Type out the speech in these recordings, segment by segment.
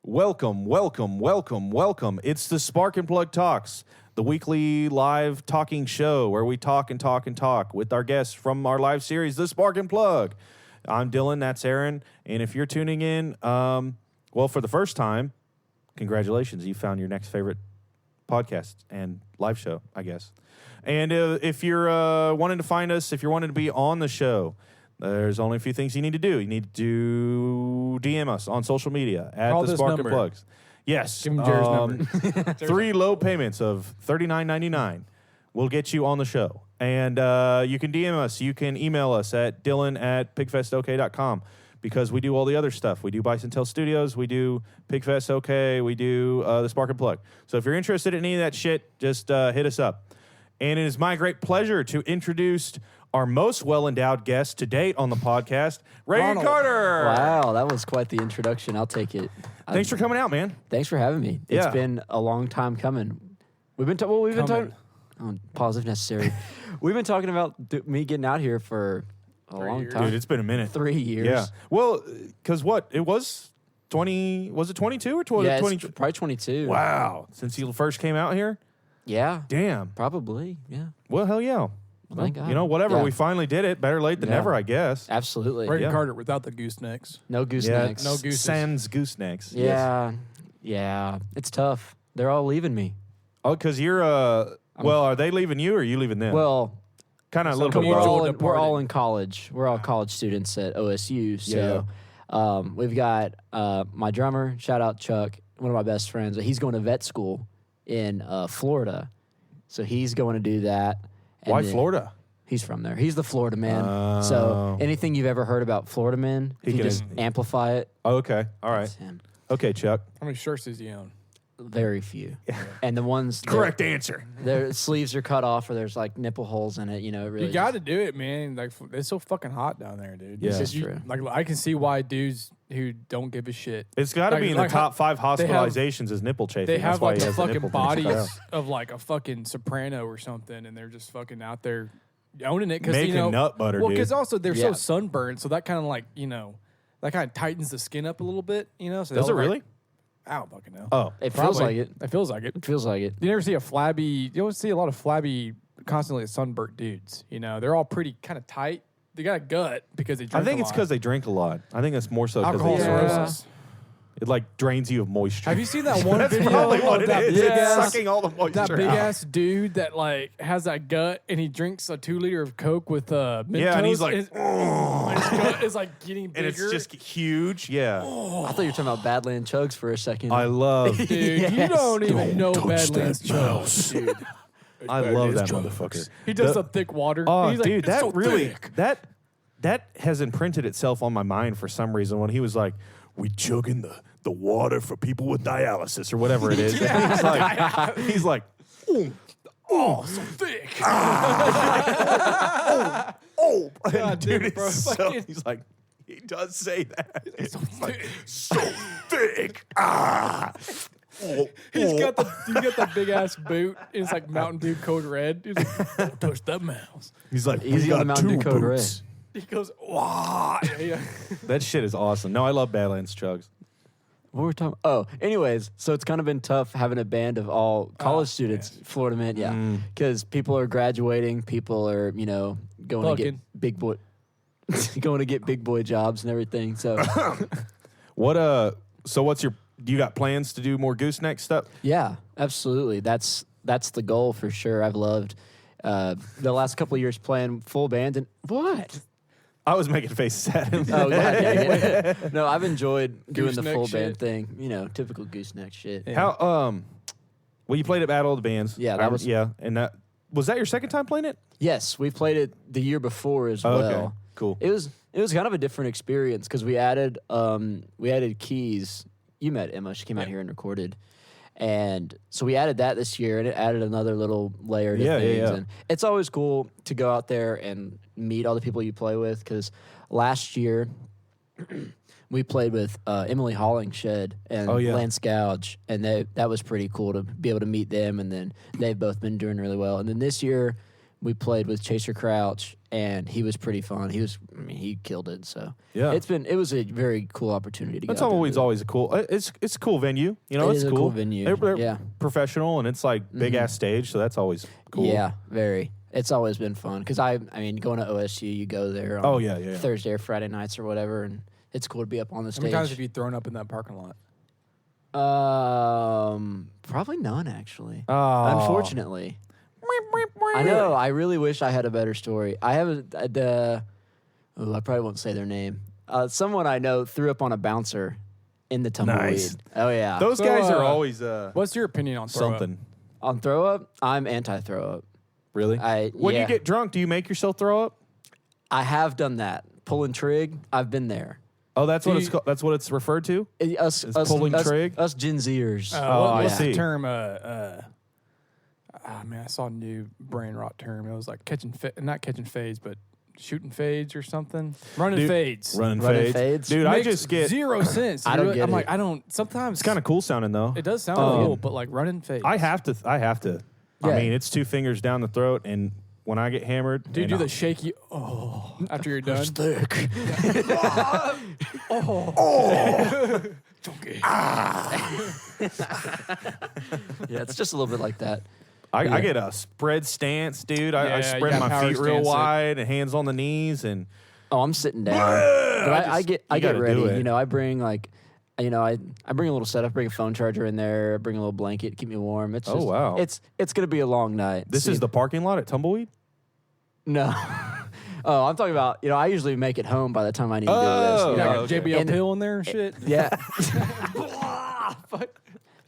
Welcome. It's the Spark and Plug Talks, the weekly live talking show where we talk with our guests from our live series, The Spark and Plug. I'm Dylan, that's Aaron, and if you're tuning in, for the first time, congratulations, you found your next favorite podcast and live show, I guess. And if you're wanting to find us, if you're wanting to be on the show, there's only a few things you need to do. You need to DM us on social media at Call the this Spark number. and Plugs. Yes. Give him Jared's number. 3 low payments of $39.99 will get you on the show. And you can DM us. You can email us at dylan@pigfestok.com because we do all the other stuff. We do Bison Tail Studios. We do Pigfest OK. We do the Spark and Plug. So if you're interested in any of that shit, just hit us up. And it is my great pleasure to introduce our most well-endowed guest to date on the podcast, Reagon Carter. Wow, that was quite the introduction. I'll take it. Thanks for coming out, man. Thanks for having me. Yeah. It's been a long time coming. We've been talking. Pause if necessary. We've been talking about me getting out here for a long time. Dude, it's been a minute. 3 years. Yeah. Well, because what? It was 20, was it 22 or 20? Yeah, 20? it's probably 22. Wow. Since you first came out here? Yeah. Damn. Probably, yeah. Well, hell yeah. Well, thank God. You know, whatever. Yeah. We finally did it. Better late than Yeah. never, I guess. Absolutely. Reagan Yeah. Carter without the goosenecks. No goosenecks. No gooses. Sans goosenecks. Yeah. Yeah. It's tough. They're all leaving me. Oh, because you're, are they leaving you or are you leaving them? Well, kind of a little bit We're both. all we're all in college. We're all college students at OSU. So we've got my drummer, shout out Chuck, one of my best friends. He's going to vet school in Florida. So he's going to do that. And Why then- Florida? He's from there. He's the Florida man. Oh. So anything you've ever heard about Florida men, He you can- just amplify it. Oh, okay. All right. That's him. Okay, Chuck. How many shirts does he own? Very few. And the ones answer. their sleeves are cut off or there's like nipple holes in it. You know, it really You got to do it, man. Like it's so fucking hot down there, dude. Yeah. This is You- true. Like I can see why dudes who don't give a shit. It's got to Like- be in the like top 5 they have- hospitalizations as nipple chafing. They That's have why like he the has the fucking nipple thing stuck out. bodies of like a fucking soprano or something, and they're just fucking out there owning it because Making nut butter, Well, dude. because also they're Yeah. so sunburned, so that kind of like that kind of tightens the skin up a little bit. So Does it they'll, like- really? I don't fucking know. Oh. It feels Probably. like it. It feels like it. It feels like it. You never see a flabby. You don't see a lot of flabby, constantly sunburnt dudes. They're all pretty kind of tight. They got a gut because they drink I think a it's lot. because they drink a lot. I think it's more so because alcohol they cirrhosis. It like drains you of moisture. Have you seen that one That's video probably what of it that is. big It's ass, sucking all the moisture that big out. ass dude that like has that gut and he drinks a 2 liter of Coke with Mentos? Yeah, and he's like, his gut is like getting bigger. and it's just huge. Yeah. I thought you were talking about Badland Chugs for a second. I love dude, Yes. you don't even know Badlands Chugs, dude. I love that motherfucker. He does The- the thick water. Oh, He's like, dude, "It's that so really thick." that has imprinted itself on my mind for some reason when he was like, "We chugging the water for people with dialysis or whatever it is." He's like, Oh, so thick. and dude, dude, bro, it's so, fucking- he's like, he does say that. It's so like, thick. so thick. Ah. Oh, He's oh. got the big ass boot. It's like Mountain Dew Code Red. He's like, don't touch that mouse. He's like, Easy we on the got Mountain 2 Dew Code Red. boots. He goes, wow. Yeah. That shit is awesome. No, I love Badlands Chugs. What were we talking? Oh, anyways, so it's kind of been tough having a band of all college students, yes. Florida men, because people are graduating, people are going to get Fucking. big boy, going to get big boy jobs and everything. So So what's your? Do you got plans to do more gooseneck stuff? yeah, absolutely. That's the goal for sure. I've loved the last couple of years playing full band and what? I was making faces at him. Oh, God dang it. No, I've enjoyed doing the Gooseneck full shit. band thing. Typical gooseneck shit. Yeah. How well you played at Battle of the Bands. Yeah, that was- and that was that your second time playing it? Yes, we played it the year before as Oh, well. okay. Cool. It was kind of a different experience because we added keys. You met Emma; she came out here and recorded, and so we added that this year, and it added another little layer to things. Yeah. And it's always cool to go out there and meet all the people you play with. Because last year we played with Emily Hollingshed and Lance Gouge, and that was pretty cool to be able to meet them. And then they've both been doing really well. And then this year we played with Chaser Crouch, and he was pretty fun. He killed it. So Yeah. it was a very cool opportunity to go. Tumbleweed's always a cool. It's a cool venue. You know, It it's is a cool. cool venue, They're yeah. professional, and it's like big ass stage, so that's always cool. Yeah, very. It's always been fun because I mean, going to OSU, you go there on yeah. Thursday or Friday nights or whatever, and it's cool to be up on the How stage. many times have you thrown up in that parking lot? Probably none actually. Oh. Unfortunately. I know. I really wish I had a better story. I haven't. I probably won't say their name. Someone I know threw up on a bouncer in the tumbleweed. Nice. Oh yeah. Those So, guys are always What's your opinion on throw up? something. On throw up, I'm anti throw up. Really? When yeah. you get drunk, do you make yourself throw up? I have done that. Pulling trig. I've been there. Oh, that's what it's called. That's what it's referred to. Us pulling trig? Us Gen Zers. I What's see. the term? Man, I saw a new brain rot term. It was like not catching fades, but shooting fades or something. Running fades. Running Running fades. fades? Dude, I Makes just get. zero sense. I don't get I'm it. like, I don't. Sometimes It's kind of cool sounding though. It does sound cool, but like running fades. I have to. Yeah. I mean, it's 2 fingers down the throat, and when I get hammered, Do you and do I- the shaky? After you're done. thick. Yeah, it's just a little bit like that. I get a spread stance, dude. I Yeah, you spread got my power feet real stance it. wide and hands on the knees, and Oh, I'm sitting down. But I get gotta do ready. it. You know, I bring like, I bring a little setup, bring a phone charger in there, bring a little blanket, keep me warm. It's Oh, just, wow. It's gonna be a long night. this is the parking lot at Tumbleweed. No. Oh, I'm talking about, I usually make it home by the time I need to do this. Oh, you You know? got okay. JBL And- pill in there and shit. Yeah.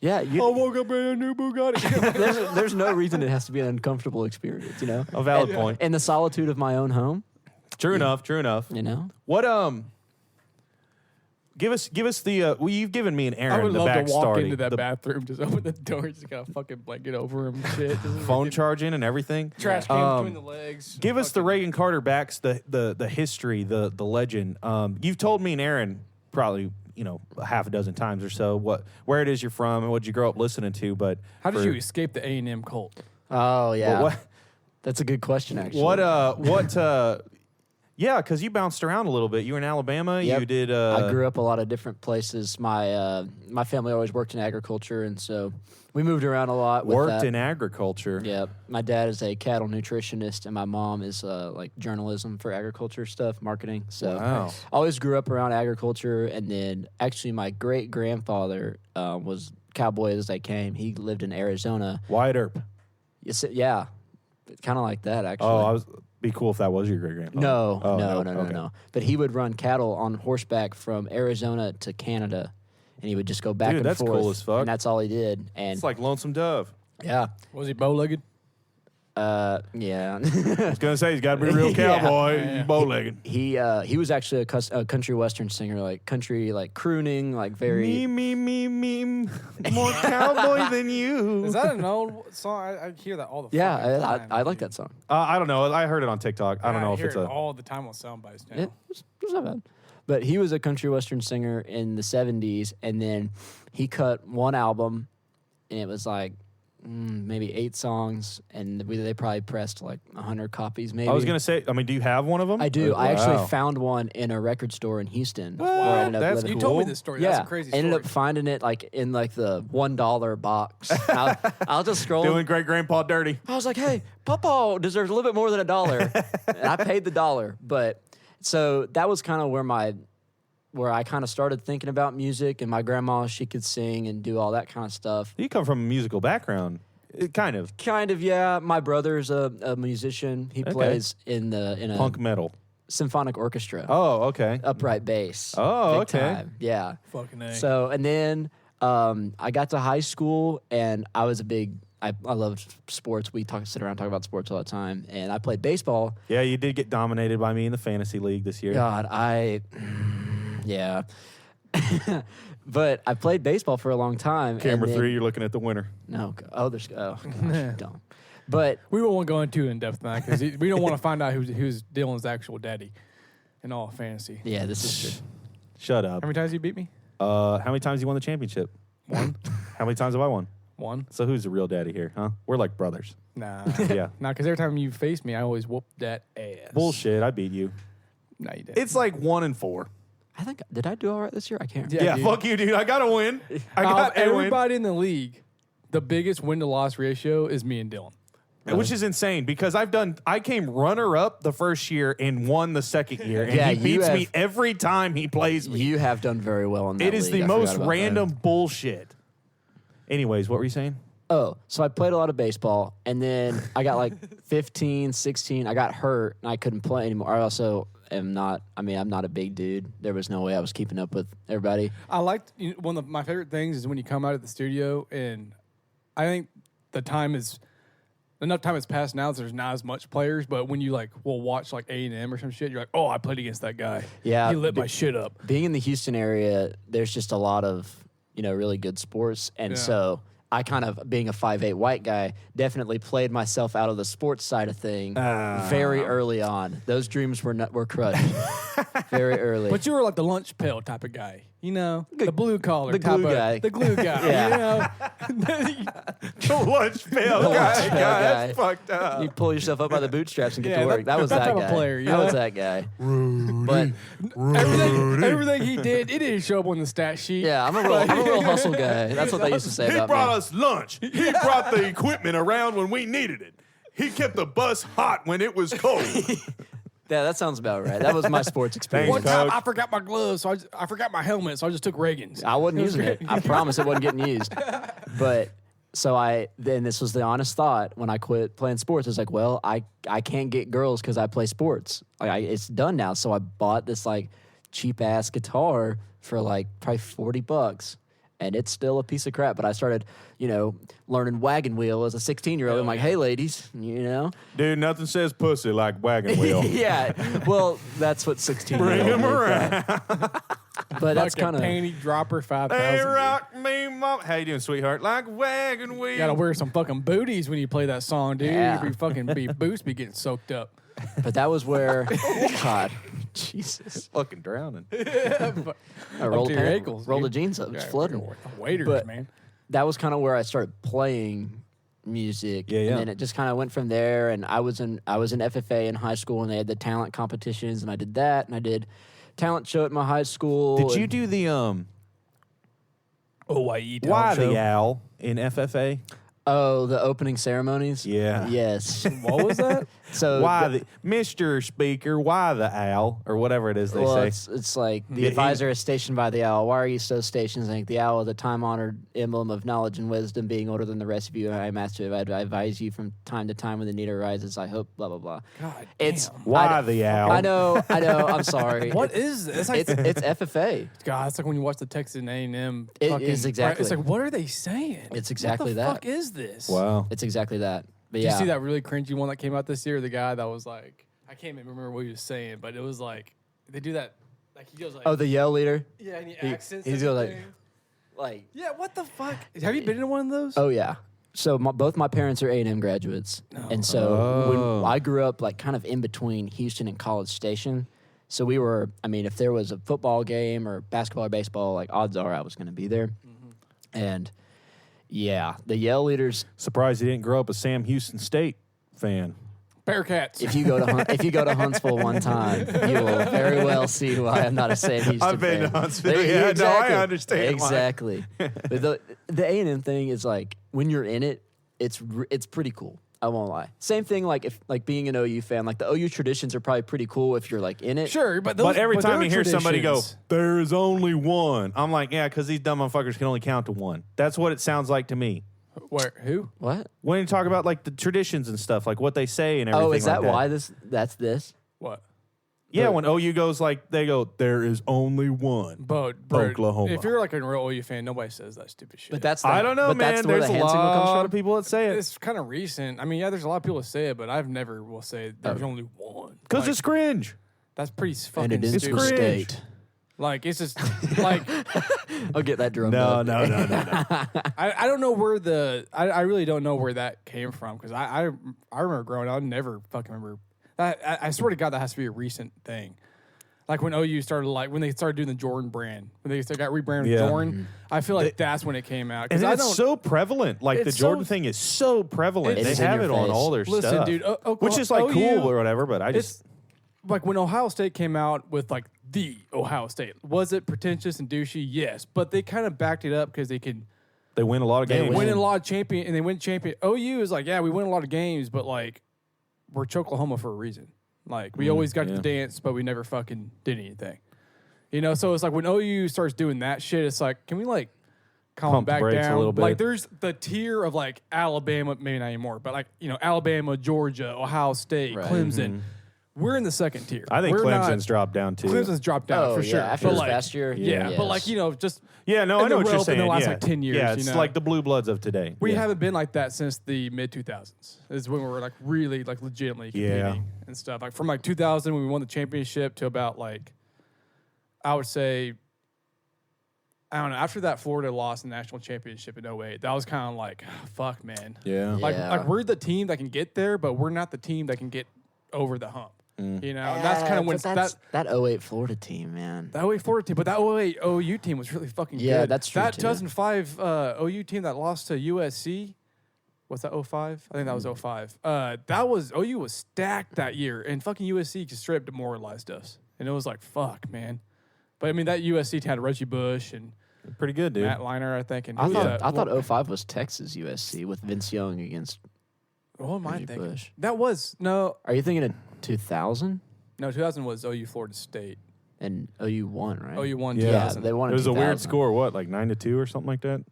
Yeah, I woke up in a new Bugatti. there's no reason it has to be an uncomfortable experience, A valid point. In the solitude of my own home, True enough. What give us the well, you've given me an I Aaron would the love to walk backstory, into that the bathroom, just open the door, just got a fucking blanket over him and shit. Just phone charging and everything. trash can between the legs. Give us the Reagan Carter backs, the history, the legend. You've told me and Aaron probably a half a dozen times or so where it is you're from and what you grow up listening to. But How did you escape the A&M cult? oh yeah, What? that's a good question actually. Yeah, because you bounced around a little bit. You were in Alabama. Yep. You did. I grew up a lot of different places. My family always worked in agriculture, and so we moved around a lot. With worked that. in agriculture. Yeah, my dad is a cattle nutritionist, and my mom is like journalism for agriculture stuff, marketing. So Wow. I always grew up around agriculture, and then actually my great grandfather was cowboy as they came. He lived in Arizona. Wyatt Earp. Yeah, kind of like that actually. Oh, be cool if that was your great grandfather. No, Oh, no. okay. But he would run cattle on horseback from Arizona to Canada, and he would just go back Dude, and that's forth. cool as fuck. And that's all he did. And It's like Lonesome Dove. yeah, Was he bow-legged? yeah. I was gonna say he's got to be a real Yeah. cowboy. Yeah. He's bow-legged. He was actually a country western singer, like country, like crooning, like very. Me. More cowboy than you. Is that an old song? I hear that all the Yeah, fucking time. I like that song. I don't know. I heard it on TikTok. I don't know if hear it's it a. all the time on sound bites now. Yeah, it's not bad. But he was a country western singer in the 70s, and then he cut one album, and it was like maybe 8 songs, and they probably pressed like 100 copies maybe. I was gonna say. I mean, do you have one of them? I do. Wow. I actually found one in a record store in Houston. What? where I ended up That's living. You cool. told me this story. Yeah, That's a crazy I story. ended up finding it like in like the $1 box. I'll just scroll. Doing great grandpa dirty. I was like, hey, Papa deserves a little bit more than $1. And I paid the $1. But so that was kind of where I kind of started thinking about music, and my grandma, she could sing and do all that kind of stuff. You come from a musical background, kind of Kind of, yeah. My brother's a musician. He plays in a punk metal. symphonic orchestra, Oh, okay. upright bass. Oh, Big okay. time. Yeah. Fucking A. So, and then I got to high school, and I was I loved sports. We sit around and talk about sports all the time, and I played baseball. Yeah, you did get dominated by me in the fantasy league this year. God, yeah. But I played baseball for a long time. Camera and then- 3, you're looking at the winner. No, gosh, don't. But we won't go into in depth now because we don't want to find out who's Dylan's actual daddy in all fantasy. yeah, this is true. Shut up. How many times you beat me? How many times you won the championship? 1. How many times have I won? One. So who's the real daddy here, huh? We're like brothers. Nah. Yeah. Nah, because every time you face me, I always whoop that ass. Bullshit. I beat you. No, you didn't. It's like 1 and 4. I think did I do all right this year? I can't. Yeah, dude. fuck you, dude. I got to win. I got a win. everybody in the league. The biggest win to loss ratio is me and Dylan. Which is insane because I came runner up the first year and won the second year. And Yeah, he you beats have- me every time he plays me. You have done very well in that. It is league. the I most forgot about random that. bullshit. Anyways, what were you saying? Oh, so I played a lot of baseball, and then I got like 15, 16. I got hurt, and I couldn't play anymore. I also am not. I mean, I'm not a big dude. There was no way I was keeping up with everybody. I liked one of my favorite things is when you come out of the studio, and I think enough time has passed now. So there's not as much players, but when you will watch like A&M or some shit, you're like, oh, I played against that guy. Yeah, he lit my shit up. Being in the Houston area, there's just a lot of really good sports, and so I kind of, being a 5'8" white guy, definitely played myself out of the sports side of thing very early on. Those dreams were crushed very early. But you were like the lunch pail type of guy, the blue collar, the glue guy. the glue guy. Yeah. The lunch pail guy. pail God, guy. that's fucked up. You pull yourself up by the bootstraps and get to work. That was that that type guy. of player, That was that guy. But everything he did, it didn't show up on the stat sheet. yeah, I'm a real hustle guy. That's what they used to say He about brought me. us lunch. He brought the equipment around when we needed it. He kept the bus hot when it was cold. Yeah, that sounds about right. That was my sports experience. One time Coach. I forgot my gloves, so I forgot my helmet, so I just took Reagan's. I wasn't using it. I promise it wasn't getting used. But so then this was the honest thought when I quit playing sports. It's like, well, I can't get girls because I play sports. It's done now. So I bought this cheap ass guitar for probably $40. And it's still a piece of crap. But I started, learning wagon wheel as a 16-year-old. I'm like, hey, ladies, Dude, nothing says pussy like wagon wheel. Yeah. Well, that's what 16-year-old Bring him think. around. But that's kind of. panty dropper 5,000. Hey, rock me, mom. How you doing, sweetheart? Like wagon wheel. You gotta wear some fucking booties when you play that song, dude. Yeah. You be boots be getting soaked up. But that was where. God. Jesus. Fucking drowning. I rolled to your ankles, rolled the dude. jeans up. It's flooding. Waiters, But- man. That was kind of where I started playing music. Yeah, yeah. And then it just kind of went from there. And I was in FFA in high school, and they had the talent competitions, and I did that, and I did talent show at my high school. Did you and- do the Hawaii Why the Owl in FFA? Oh, the opening ceremonies? Yeah. Yes. What was that? So Why the Mr. Speaker? Why the owl or whatever it is they well, say? it's like the Yeah, advisor is stationed by the owl. Why are you so stationed? Like the owl, the time-honored emblem of knowledge and wisdom, being older than the rest of you. I am asked to advise you from time to time when the need arises. I hope. Blah blah blah. God It's damn. Why I- the owl? I know. I'm sorry. What is this? It's FFA. God, it's like when you watch the Texas A&M. It fucking, is exactly. It's like, what are they saying? It's exactly what the that. fuck is this? Wow. It's exactly that. But Did yeah. you see that really cringy one that came out this year? The guy that was like, I can't even remember what he was saying, but it was like, they do that. Like he goes like, Oh, the yell leader. yeah, and he he- accents. he's everything. Like. Yeah, what the fuck? Have you been in one of those? Oh yeah. So both my parents are A&M graduates, and so when I grew up like kind of in between Houston and College Station, so we were. I mean, if there was a football game or basketball or baseball, like odds are I was going to be there, and yeah, the yell leaders. Surprised he didn't grow up a Sam Houston State fan. Bearcats. If you go to Huntsville one time, you will very well see why I'm not a Sam Houston I've been to fan. Huntsville. There you Yeah, go, no, I understand why. exactly. But the A&M thing is like when you're in it, it's pretty cool. I won't lie. Same thing like if being an OU fan, like the OU traditions are probably pretty cool if you're like in it. Sure, but those, But every time they're you hear somebody go, traditions. there is only one. I'm like, yeah, because these dumb motherfuckers can only count to one. That's what it sounds like to me. Where? Who? What? When you talk about like the traditions and stuff, like what they say and everything. Oh, is that like why that's this? What? Yeah, when OU goes like, they go, there is only one. But Oklahoma. If you're like a real OU fan, nobody says that stupid shit. But that's I don't know, but man. That's where There's the a hand signal comes lot from. of people that say it. it's kind of recent. I mean, yeah, there's a lot of people that say it, but I've never will say there's only one. Because Like, it's cringe. that's pretty And fucking it is stupid. the cringe. state. Like it's just like I'll get that drum. No. I don't know where I really don't know where that came from because I remember growing up. I never fucking remember. I swear to God that has to be a recent thing. Like when OU started, when they started doing the Jordan brand, when they got rebranded Yeah. Jordan, I feel like that's when it came out. And I it's so prevalent. Like the it's Jordan so- thing is so prevalent. It They is in have your it on face. all their Listen, stuff. dude, which is like OU cool or whatever, but I just. It's like when Ohio State came out with like the Ohio State. Was it pretentious and douchey? Yes, but they kind of backed it up because they could They win a lot of games. win a lot of champion, and they win champion. OU is like, yeah, we win a lot of games, but like we're Choklahoma for a reason. Like we always got to the dance, but we never fucking did anything. You know, so it's like when OU starts doing that shit, it's like, can we like calm Pump the back brakes a down? little bit. Like there's the tier of like Alabama, maybe not anymore, but like, you know, Alabama, Georgia, Ohio State, Right. Clemson. We're in the second tier. I think We're Clemson's dropped down too. Clemson's dropped down Oh, for yeah, sure. after But this like, past year? Yeah, Yes. but like, you know, just Yeah, no, I in know the what you're rope in saying. the last yeah. like 10 years, Yeah, you it's know? like the blue bloods of today. we Yeah. haven't been like that since the mid 2000s. Is when we were like really like legitimately competing Yeah. and stuff. Like from like 2000 when we won the championship to about like, I would say, I don't know. After that Florida lost the national championship in 08, that was kind of like, fuck, man. Yeah. Like we're the team that can get there, but we're not the team that can get over the hump. You know, and that's kind of when that 08 Florida team, man. that 08 Florida team, but that 08 OU team was really fucking good. Yeah, that's true, That too. 2005 OU team that lost to USC, what's that, 05? I think that was 05. That was, OU was stacked that year, and fucking USC just straight up demoralized us. And it was like, fuck, man. But I mean, that USC team had Reggie Bush and Pretty good, dude. Matt Liner, I think. And I who's thought that? I thought 05 was Texas USC with Vince Young against. What am I Reggie thinking? Bush. That was, no, Are you thinking of 2000? 2000 was OU Florida State. And OU won, right? OU won Yeah, 2000. they won. It in was a weird 2000. score. What, like 9-2 or something like that?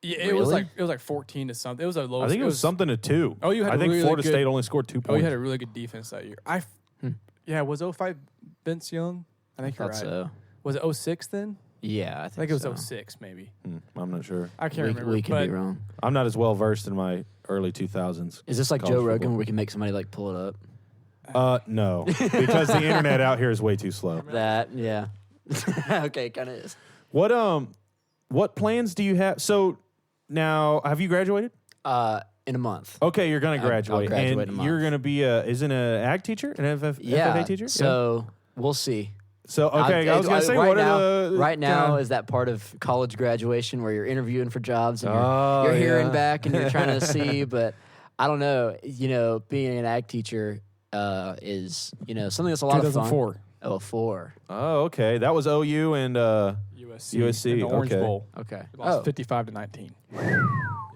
Yeah, it was Really? like 14 to something. It was a low. I think it was something to 2. Oh, you had I think really Florida good- State only scored 2 Oh, points. you had a really good defense that year. Yeah, was 05 Vince Young? I think you're Thought right. so. Was it 06 then? Yeah, I I think it was so. 06 maybe. I'm not sure. I can't remember. We could but be wrong. I'm not as well versed in my early 2000s. Is this like college Joe Rogan football. where we can make somebody like pull it up? No, because the internet out here is way too slow. That, yeah. Okay, kind of is. What plans do you have? So now, have you graduated? In a month. Okay, you're gonna I'll graduate, graduate in a and month. you're gonna be isn't an ag teacher, an Yeah. FFA teacher? So we'll see. So okay, I was gonna say, right what now, are the right now kinda- is that part of college graduation where you're interviewing for jobs and Oh, you're hearing yeah. back and you're trying to see, but I don't know. You know, being an ag teacher is something that's a lot of fun. 2004. Oh, 4. Oh, okay, that was OU and USC, in the Orange okay. Bowl. Okay. We lost Oh, 55 to 19.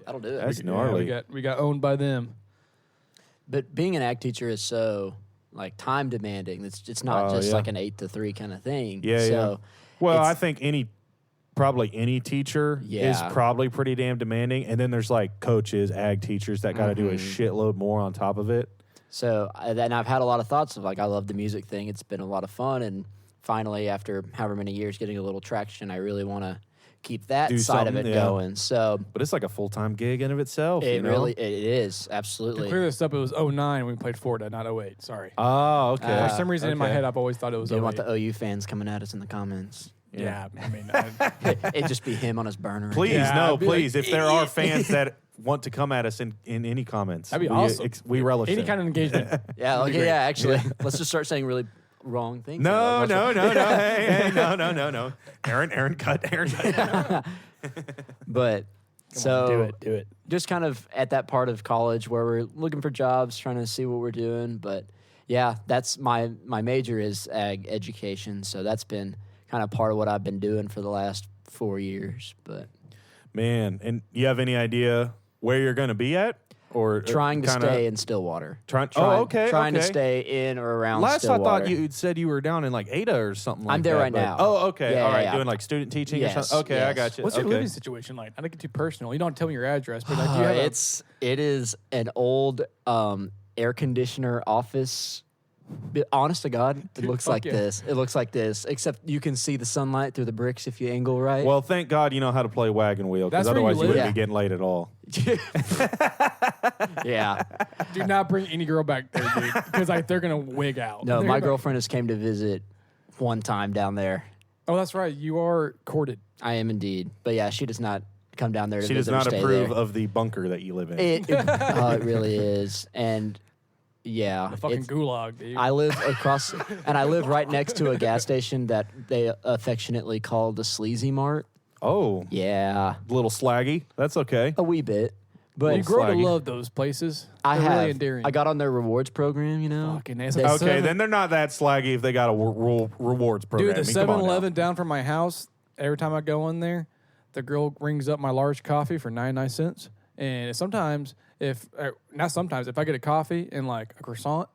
that'll do it. That's gnarly. We got owned by them. But being an ag teacher is so like time demanding. It's not Oh, just yeah. like an 8 to 3 kind of thing. Yeah, so yeah. Well, it's- I think probably any teacher is Yeah. probably pretty damn demanding, and then there's like coaches, ag teachers that got to do a Mm-hmm. shitload more on top of it. So, and I've had a lot of thoughts of like, I love the music thing. It's been a lot of fun. And finally, after however many years getting a little traction, I really want to keep that Do side of it something, yeah. going. So But it's like a full time gig in of itself. it you know? really, it is. To Absolutely. clear this up, it was 09 when we played Florida, not 08. Sorry. Oh, okay. For some reason in my okay. head, I've always thought it was You 08. don't want the OU fans coming at us in the comments. yeah, I mean, It'd just be him on his burner. Please, Yeah, no, I'd be like, please. If there are fans that want to come at us in any comments, That'd be we, awesome. We relish any it. kind of engagement. Yeah, okay, yeah, actually. Let's just start saying really wrong things. No, Like, no, no, no. Hey, no. Aaron, cut. Aaron, cut. But so do it. just kind of at that part of college where we're looking for jobs, trying to see what we're doing. But yeah, that's my major is ag education. So that's been kind of part of what I've been doing for the last 4 years. But Man, and you have any idea where you're going to be at? Or trying to kinda stay in Stillwater. Trying Trying to okay. stay in or around Last Stillwater. I thought you said you were down in like Ada or something like that. I'm there right but- now. Oh, okay. Yeah, All right. yeah. Doing like student teaching Yes, or something? Okay, I yes. got you. What's your okay. living situation like? I don't get too personal. You don't tell me your address, but like, do you have it is an old air conditioner office. Honest to God, it looks fuck like yeah. this. It looks like this, except you can see the sunlight through the bricks if you angle right. Well, thank God you know how to play wagon wheel, because That's where you otherwise you live? wouldn't Yeah. be getting laid at all. yeah. do not bring any girl back there, dude, because like they're gonna wig out. No, They're my gonna- girlfriend has came to visit one time down there. Oh, that's right. You are courted. I am indeed, but yeah, she does not come down there to She does visit or not stay approve there. of the bunker that you live in. It really is, and Yeah. The fucking it's- gulag, dude. I live across, and I live right next to a gas station that they affectionately call the Sleazy Mart. Oh, Yeah, a little slaggy. That's okay. a wee bit. But you grow to slaggy. love those places. I They're have. really endearing. I got on their rewards program, you know. Fucking nice. They- Okay, then they're not that slaggy if they got a rewards program. Dude, the I mean, come on now. 7-Eleven down from my house, every time I go in there, the girl rings up my large coffee for 99 cents. And sometimes, if I get a coffee and like a croissant,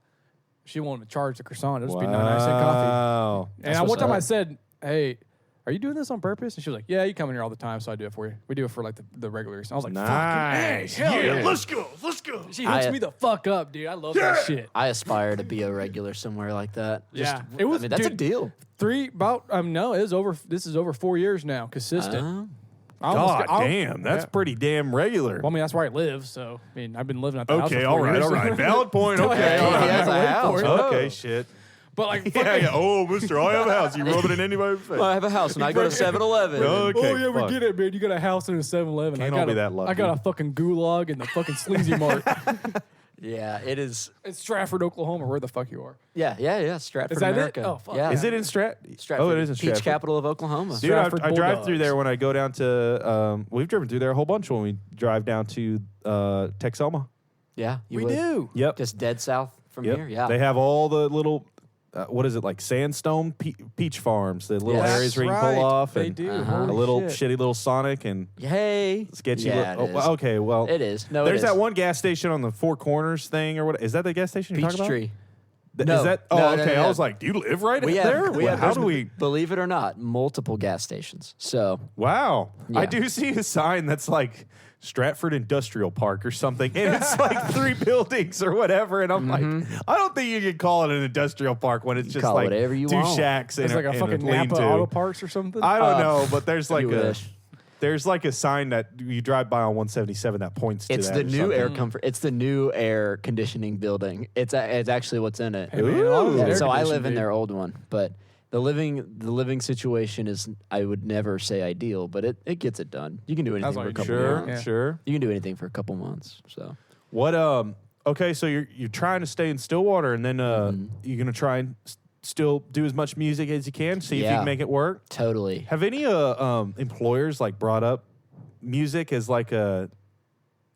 she won't even charge the croissant. It'll just be 99-cent coffee. Wow. And what's one time up. I said, hey, are you doing this on purpose? And she was like, yeah, you come in here all the time, so I do it for you. We do it for like the regulars. And I was like, Nice. fucking hey, hell yeah. Let's go. She hooks I- me the fuck up, dude. I love that shit. I aspire to be a regular somewhere like that. Yeah. It was- I mean, that's a dude, deal. This is over 4 years now, consistent. I almost God got- I- damn, that's yeah. pretty damn regular. Well, I mean, that's where I live, so I mean, I've been living at the house. Okay, for all 4 right, years. all right. Valid point. Okay, all He right. has a Wait house. for it. Whoa. Okay, shit. But like, Yeah, fucking, yeah. Oh, mister, I have a house. You rub it in anybody's face. I have a house and I go to 7-Eleven. Okay, oh yeah, fuck. we get it, man. You got a house in a 7-Eleven. Can't I all got be a- that lucky. I got a fucking gulag in the fucking sleazy mart. Yeah, it is. It's Stratford, Oklahoma. Where the fuck you are? Yeah. Stratford, Is that it? America. Oh, fuck. Yeah. Is it in Stratford? Oh, it is in Peach Stratford. capital of Oklahoma. Dude, I Stratford drive Bulldogs. through there when I go down to. We've driven through there a whole bunch when we drive down to Texoma. Yeah, you We would. do. Yep. Just dead south from Yep. here. Yeah. They have all the little. What is it like sandstone peach farms? The little Yes. areas where you can Right. pull off. They and do. Uh-huh. A Holy little shit. shitty little Sonic and Hey. sketchy. Yeah, little, it is. well, okay, well, It is. No, there's it is. that one gas station on the Four Corners thing or what? Is that the gas station you're talking about? Peachtree. Is No. that? Oh, No, no, okay. no, I no. was like, do you live right We there? have, we have How there's, do we? believe it or not, multiple gas stations. So Wow. I Yeah. do see a sign that's like Stratford Industrial Park or something, and it's like 3 buildings or whatever. And I'm like, I don't think you can call it an industrial park when it's just call it like whatever you 2 want. shacks and It's like a fucking Napa lean-to. Auto Parts or something. I don't know, but there's like you wish. there's like a sign that you drive by on 177 that points to It's that. the or new something. air comfort. It's the new air conditioning building. It's actually what's in it. Hey, man, a lot of those Yeah, air so I live conditioned, in dude. their old one, but the living situation is, I would never say ideal, but it gets it done. You can do anything That's for a like- couple Sure, months. Yeah. sure. You can do anything for a couple months. So What okay, so you're trying to stay in Stillwater, and then you're gonna try and still do as much music as you can, see if you Yeah. can make it work. totally. Have any employers like brought up music as like a,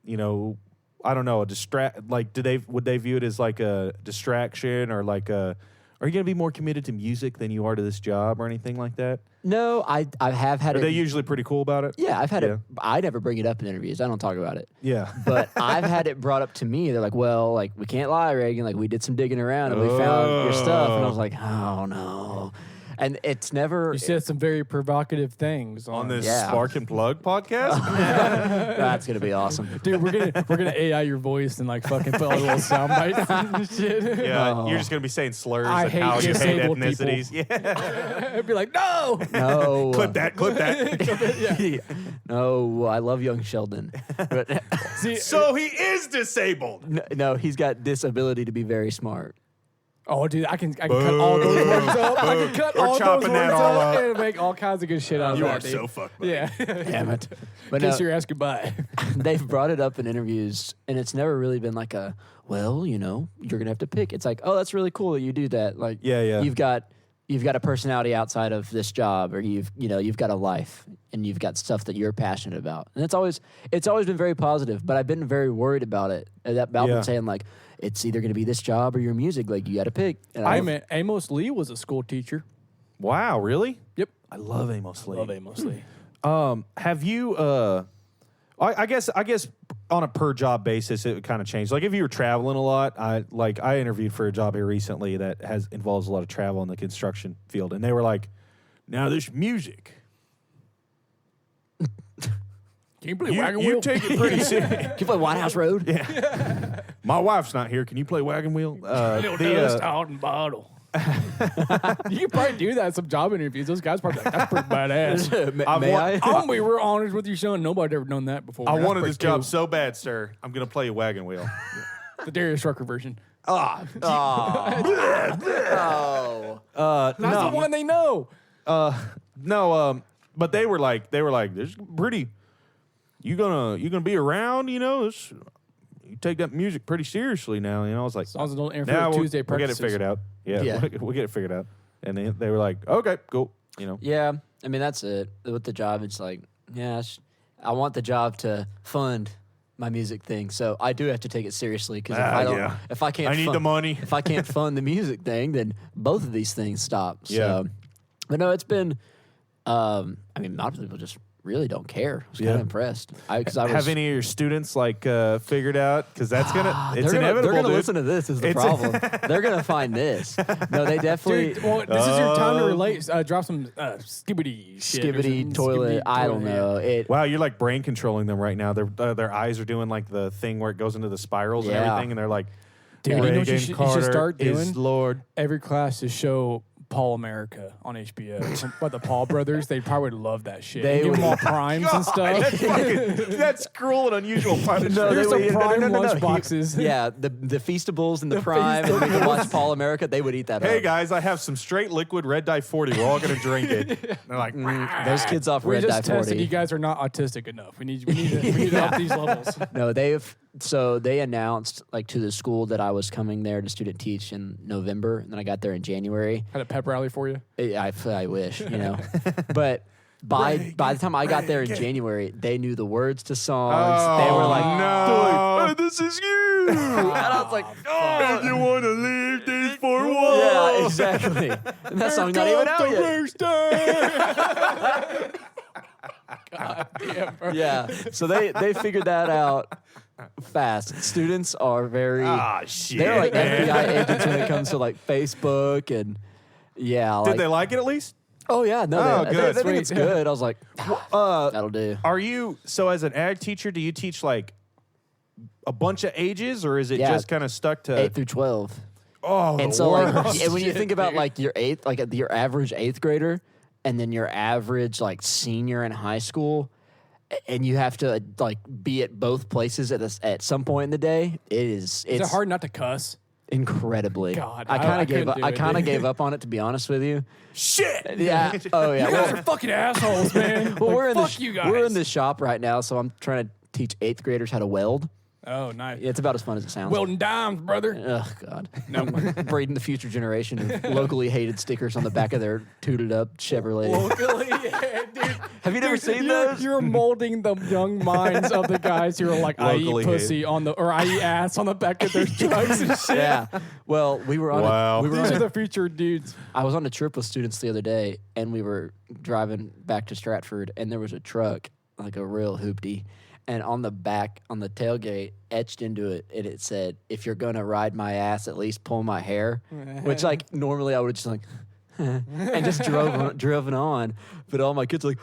you know, I don't know, a distract? Like, would they view it as like a distraction or like a? Are you gonna be more committed to music than you are to this job or anything like that? No, I have had Are it. they usually pretty cool about it? Yeah, I've had Yeah. it. I never bring it up in interviews. I don't talk about it. Yeah. But I've had it brought up to me. They're like, well, like, we can't lie, Reagan. Like, we did some digging around and we found your stuff. And I was like, oh, no. And it's never. You said some very provocative things On this Yeah. Spark and Plug podcast? That's going to be awesome. Dude, we're gonna AI your voice and like fucking put all the little sound bites and shit. Yeah, No. you're just gonna be saying slurs I and hate how you hate disabled ethnicities. Yeah, I'd be like, no. No. clip that. No, I love young Sheldon. But See, So he is disabled. no, he's got this ability to be very smart. oh, dude, I can cut all those words up. I can cut We're all those chopping words that all up up. and make all kinds of good shit out of You that. are dude. so fucked. buddy. Yeah. Damn it. But Kiss no, your ass goodbye. they've brought it up in interviews, and it's never really been like a, well, you know, you're gonna have to pick. It's like, oh, that's really cool that you do that. Like, Yeah. you've got a personality outside of this job, or you've got a life, and you've got stuff that you're passionate about, and it's always been very positive. But I've been very worried about it, about Yeah. them saying like, it's either gonna be this job or your music. Like, you got to pick. And I mean, Amos Lee was a school teacher. Wow, really? Yep. I love Amos Lee. Love Amos Lee. Have you? I guess on a per job basis, it would kind of change. Like if you were traveling a lot, I interviewed for a job here recently that involves a lot of travel in the construction field, and they were like, "Now this music, Can you play Wagon you Wheel? take it pretty serious." can you play White House Road? My wife's not here. Can you play Wagon Wheel? Little dust out and bottle. You can probably do that in some job interviews. Those guys probably like, that's pretty badass. May I? I'm gonna be real honest with you, son. Nobody ever done that before. I That's wanted pretty this job cool. so bad, sir. I'm gonna play a Wagon Wheel. The Darius Rucker version. Oh. That's the one they know. No, but they were like, this is pretty. You gonna be around? You know, you take that music pretty seriously now. You know, I was like, As long as it don't interfere nah, with Tuesday we'll get it practices. figured out. Yeah, Yeah. We'll get it figured out. And they were like, okay, cool. You know, Yeah, I mean that's it. With the job, it's like, yeah, I want the job to fund my music thing, so I do have to take it seriously because if I can't, I need the money. If I can't fund the music thing, then both of these things stop. Yeah. So, but no, it's been. I mean, a lot of people just really don't care. I was kind of impressed. Have any of your students like figured out? Because that's it's they're inevitable. They're gonna dude. listen to this. Is the problem? They're gonna find this. No, they definitely. Dude, well, this is your time to relate. Drop some skibbity shit. or Skibbity some toilet. skibbity I don't toilet, know. yeah. It. Wow, you're like brain controlling them right now. Their eyes are doing like the thing where it goes into the spirals and Yeah. everything, and they're like, Dude, you know what Reagan you Carter should start is doing? Lord. Every class to show Paul America on HBO. But the Paul brothers, they probably would love that shit. They Give them would. all primes and stuff. That's cruel and unusual punishment. No, There's some would- prime no. lunch boxes. Yeah, the Feastables and the Prime, and we can watch Paul America. They would eat that. Hey up. guys, I have some straight liquid Red Dye 40. We're all gonna drink it. And they're like, Those kids off We Red Dye just tested 40. you guys are not autistic enough. We need to up these levels. No, they announced like to the school that I was coming there to student teach in November, and then I got there in January. Had a pep rally for you. I wish, you know, but by the time I got there in January, they knew the words to songs. They were like, no, "Dude, this is you," and I was like, if you want to leave these for what? "Yeah, exactly." And that song's not even out yet. God damn, bro. Yeah, so they figured that out fast. Students are very Shit. they're like man. FBI agents when it comes to like Facebook and Did like, they like it at least? oh yeah, no, Oh, they good. think it's Sweet. good. I was like, that'll do. Are you so as an ag teacher? Do you teach like a bunch of ages, or is it Yeah. just kind of stuck to? 8 through 12. Oh, And the so like, worst. and when you Shit, think about dude. like your average 8th grader and then your average like senior in high school, and you have to like be at both places at some point in the day, Is it hard not to cuss? incredibly. God, I kind I of gave couldn't up. do I it, kind of dude. gave up on it, to be honest with you. Shit. Yeah. Oh yeah. You guys are fucking assholes, man. Well, Like, we're in fuck the you guys. we're in the shop right now, so I'm trying to teach 8th graders how to weld. Oh, nice. It's about as fun as it sounds. Welding dimes, brother. Oh God! No, breeding the future generation of locally hated stickers on the back of their tooted up Chevrolet. Locally, yeah, dude. Have you never seen you're, those? You're molding the young minds of the guys who are like, I Locally eat pussy on the, or I eat ass on the back of their trucks and shit. Yeah. Well, we were on. Wow. We were These on are the future dudes. I was on a trip with students the other day, and we were driving back to Stratford, and there was a truck, like a real hoopty, and on the back, on the tailgate, etched into it, it said, "If you're gonna ride my ass, at least pull my hair," which like normally I would just like. and just drove it on, but all my kids are like,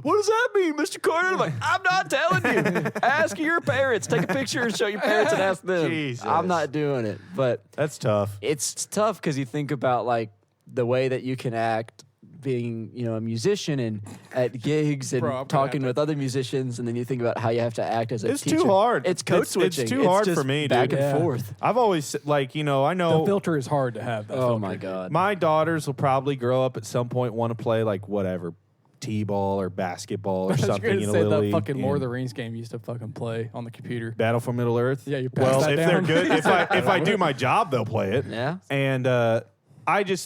what does that mean, Mr. Carter? I'm like, I'm not telling you. Ask your parents. Take a picture and show your parents and ask them. Jesus. I'm not doing it, but That's tough. it's tough because you think about like the way that you can act being, you know, a musician and at gigs and Bro, I'm gonna talking have with other musicians, and then you think about how you have to act as a It's teacher. too hard. It's code It's switching. too hard just for me, back dude. and Yeah. forth. I've always like, you know, I The know filter is hard to have. That Oh filter, my dude. god. my daughters will probably grow up at some point want to play like whatever, t-ball or basketball or I was something. going You to know, say Little that League, fucking Lord of yeah. the Rings game you used to fucking play on the computer. Battle for Middle Earth. Yeah, you pass Well, that if down. they're good, if I do my job, they'll play it. Yeah. And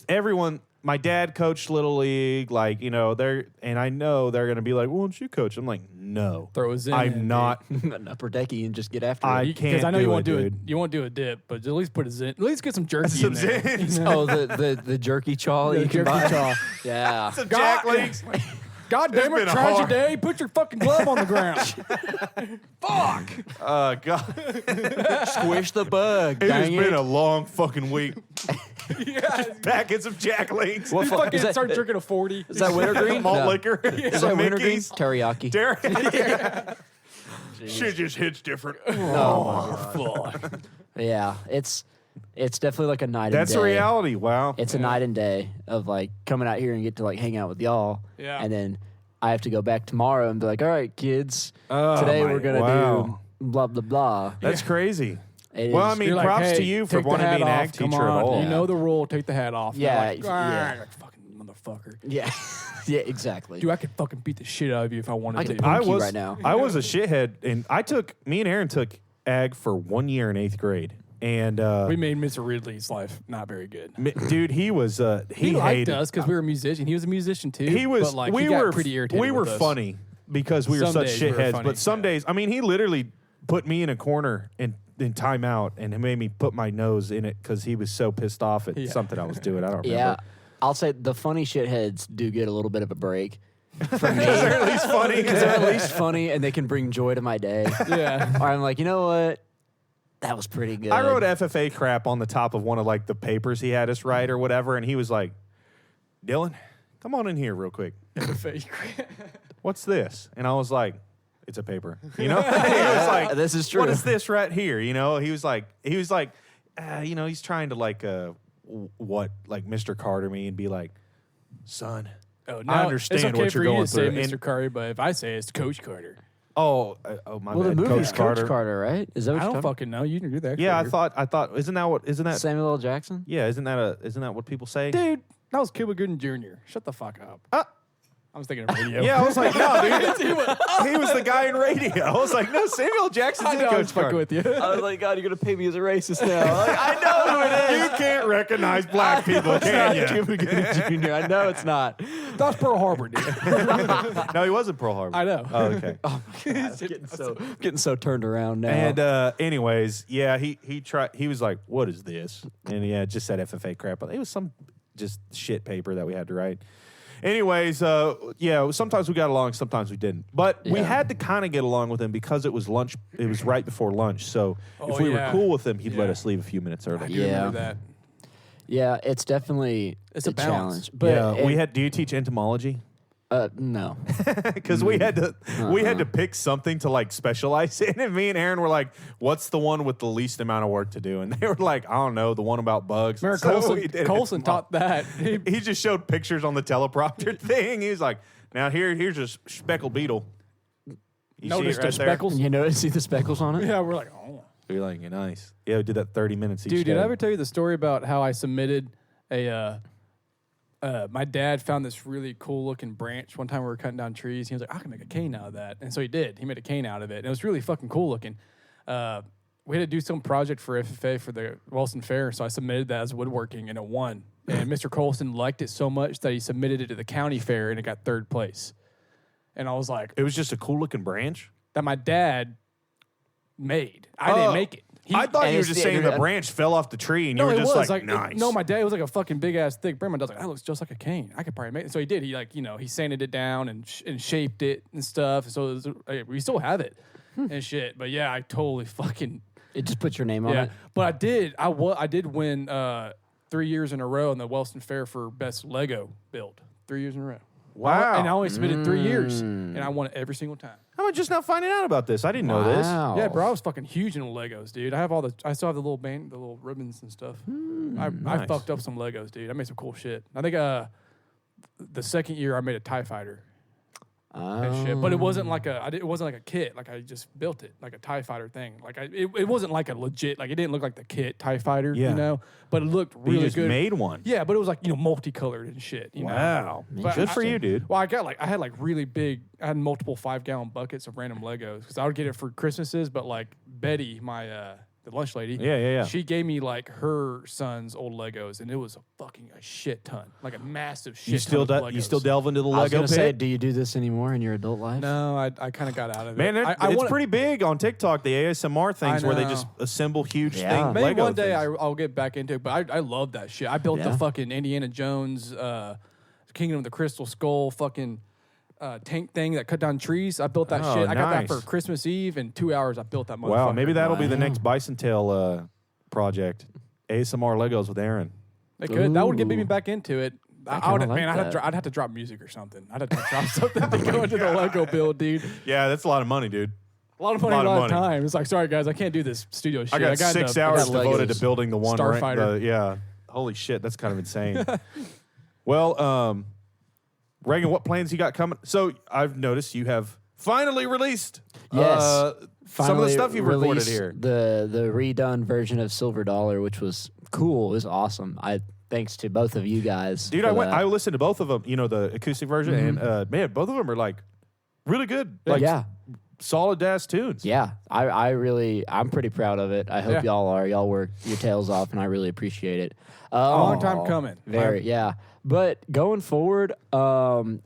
everyone, my dad coached Little League, like, you know, and I know they're gonna be like, well, don't you coach? I'm like, no, Throw a zen I'm in, not. An upper decky and just get after I it. can't I know do you won't it, do dude. it. You won't do a dip, but at least put a zen. At least get some jerky Some in there. zins. Oh, the jerky chaw The you can jerky buy. chaw. Yeah. Some Jack Leagues. God damn It's it, been tragedy hard. day. Put your fucking glove on the ground. Fuck. God, Squish the bug. it has Dang been it. a long fucking week. Yeah. Packets of Jack Leagues. What You fu- fucking is that- start drinking a 40. Is that wintergreen? Malt No. liquor. Is Some that wintergreen? Mickey's. Teriyaki. Derek. Shit just hits different. Fuck. Yeah, it's definitely like a night That's and day. the reality. Wow. It's a night and day of like coming out here and get to like hang out with y'all. Yeah. And then I have to go back tomorrow and be like, all right, kids, Oh, today my- we're gonna wow. do blah blah blah. That's crazy. It Well, is- I mean, You're like, props hey, to you for take the wanting to be hat an off, ag come teacher at on. all. You know the rule. Take the hat off. Yeah, They're like, yeah. Like, fucking motherfucker. yeah, yeah, exactly. Dude, I could fucking beat the shit out of you if I wanted I to. could I Monkey was right now. I was a shithead, and me and Aaron took ag for 1 year in 8th grade. And we made Mr. Ridley's life not very good. dude, he was he liked us because we were a musician. He was a musician too. He was. But like, we he got were pretty irritated. We were with us. funny because we were Some such days we were shitheads. funny, But some yeah. days, I mean, he literally put me in a corner in timeout and made me put my nose in it because he was so pissed off at something I was doing. I don't remember. Yeah, I'll say the funny shitheads do get a little bit of a break. For me, They're at least funny. because they're at least funny and they can bring joy to my day. Yeah. Or I'm like, you know what? That was pretty good. I wrote FFA crap on the top of one of like the papers he had us write or whatever, and he was like, "Dylan, come on in here real quick. What's this?" And I was like, "It's a paper." You know, he was like, This is true. What is this right here? You know, he was like, you know, he's trying to like what like Mr. Carter me and be like, "Son, Oh, I understand it's okay what for you're you going to say through." Mr. Carter, but if I say it's Coach Carter, oh my Well, bad, the movie's Coach Carter. right? Is that what I you're don't talking fucking know. You can do that. Yeah, I thought isn't that Samuel L. Jackson? yeah, isn't that what people say? Dude, that was Cuba Gooding Jr. Shut the fuck up. I was thinking of radio. Yeah, I was like, no, dude. He was the guy in radio. I was like, no, Samuel Jackson's I in know, I Coach was fucking Carter. with you. I was like, God, you're gonna pay me as a racist now. Like, I know who it is. You can't recognize black people, can you? Cuba Gooding Jr. I know it's not. That's Pearl Harbor, dude. No, he wasn't Pearl Harbor. I know. Oh, okay. Getting so turned around now. And anyways, yeah, he tried. He was like, "What is this?" And yeah, it just said FFA crap. It was some just shit paper that we had to write. Anyways, yeah, sometimes we got along, sometimes we didn't. But we Yeah. had to kind of get along with him because it was lunch. It was right before lunch. So if we yeah. were cool with him, he'd let Yeah. us leave a few minutes I early. do Yeah. remember that. yeah, it's definitely It's a balance. challenge. But Yeah, we had. Do you teach entomology? No. Because we had to pick something to like specialize in, and me and Aaron were like, "What's the one with the least amount of work to do?" And they were like, "I don't know, the one about bugs." Remember So we did Colson taught that. He just showed pictures on the teleprompter thing. He was like, "Now here's a speckled beetle." You Noticed see it the right there? speckles? You know, see the speckles on it? Yeah, we're like, oh. You're like, "You're nice." Yeah, we did that 30 minutes each Dude, day. did I ever tell you the story about how I submitted my dad found this really cool looking branch one time we were cutting down trees. He was like, I can make a cane out of that. And so he did. He made a cane out of it. And it was really fucking cool looking. We had to do some project for FFA for the Wellston Fair. So I submitted that as woodworking and it won. And Mr. Colson liked it so much that he submitted it to the county fair and it got 3rd place. And I was like, It was just a cool looking branch. that my dad made. I didn't make it. I thought and you were it's just the- saying the branch fell off the tree and you were it just was like, nice. no, my dad was like a fucking big ass thick branch. My dad's like, that looks just like a cane. I could probably make it. So he did. He like, he sanded it down and shaped it and stuff. So it was, we still have it and shit. But yeah, I totally fucking It just puts your name on it. But I did win 3 years in a row in the Wellston Fair for best Lego build. 3 years in a row. Wow. And I only submitted 3 years, and I won it every single time. How am I just now finding out about this? I didn't know this. Wow. Yeah, bro, I was fucking huge into Legos, dude. I still have the little ribbons and stuff. I nice. fucked up some Legos, dude. I made some cool shit. I think the second year I made a TIE fighter and shit, but it wasn't like it wasn't like a kit. Like I just built it like a TIE fighter thing. Like it wasn't like a legit. Like it didn't look like the kit TIE fighter, Yeah. But it looked You really just good. made one. Yeah, but it was like multicolored and shit. You know? Wow. But Good for you, dude. Well, I had like really big. I had multiple 5-gallon buckets of random Legos because I would get it for Christmases. But like Betty, my the lunch lady, Yeah. she gave me like her son's old Legos, and it was a shit ton, like a massive shit. You still ton of Legos. you still delve into the I was Lego going to say, pit? do you do this anymore in your adult life? No, I kind of got out of Man, it. I it's wanna- pretty big on TikTok, the ASMR things where they know. just assemble huge Yeah. things. Maybe Lego one day things. I'll get back into it, but I love that shit. I built the Yeah. fucking Indiana Jones, Kingdom of the Crystal Skull fucking tank thing that cut down trees. I built that Oh, shit. I got that nice. for Christmas Eve. In 2 hours, I built that motherfucker. Wow, maybe that'll be the Wow. next Bison Tail project. ASMR Legos with Aaron. They could. That would get me Ooh. back into it. I would, kinda like man, that. I'd have to drop music or something. I'd have to drop something to go into the Lego build, dude. Yeah, that's a lot of money, dude. A lot of money, Lot a of lot of money. time. It's like, sorry guys, I can't do this studio shit. I got 6 hours got devoted Legos. to building the one. Starfighter. Yeah. Holy shit, that's kind of insane. Well, Reagan, what plans you got coming? So I've noticed you have finally released Yes. some of the Finally stuff you've recorded released here. The redone version of Silver Dollar, which was cool. It was awesome. Thanks to both of you guys. Dude, for that. I listened to both of them, the acoustic version, and man, both of them are like really good. Like, yeah. solid ass tunes. Yeah, I'm pretty proud of it. I hope y'all are. Y'all work your tails off, and I really appreciate it. Long time coming. Very, yeah. But going forward, the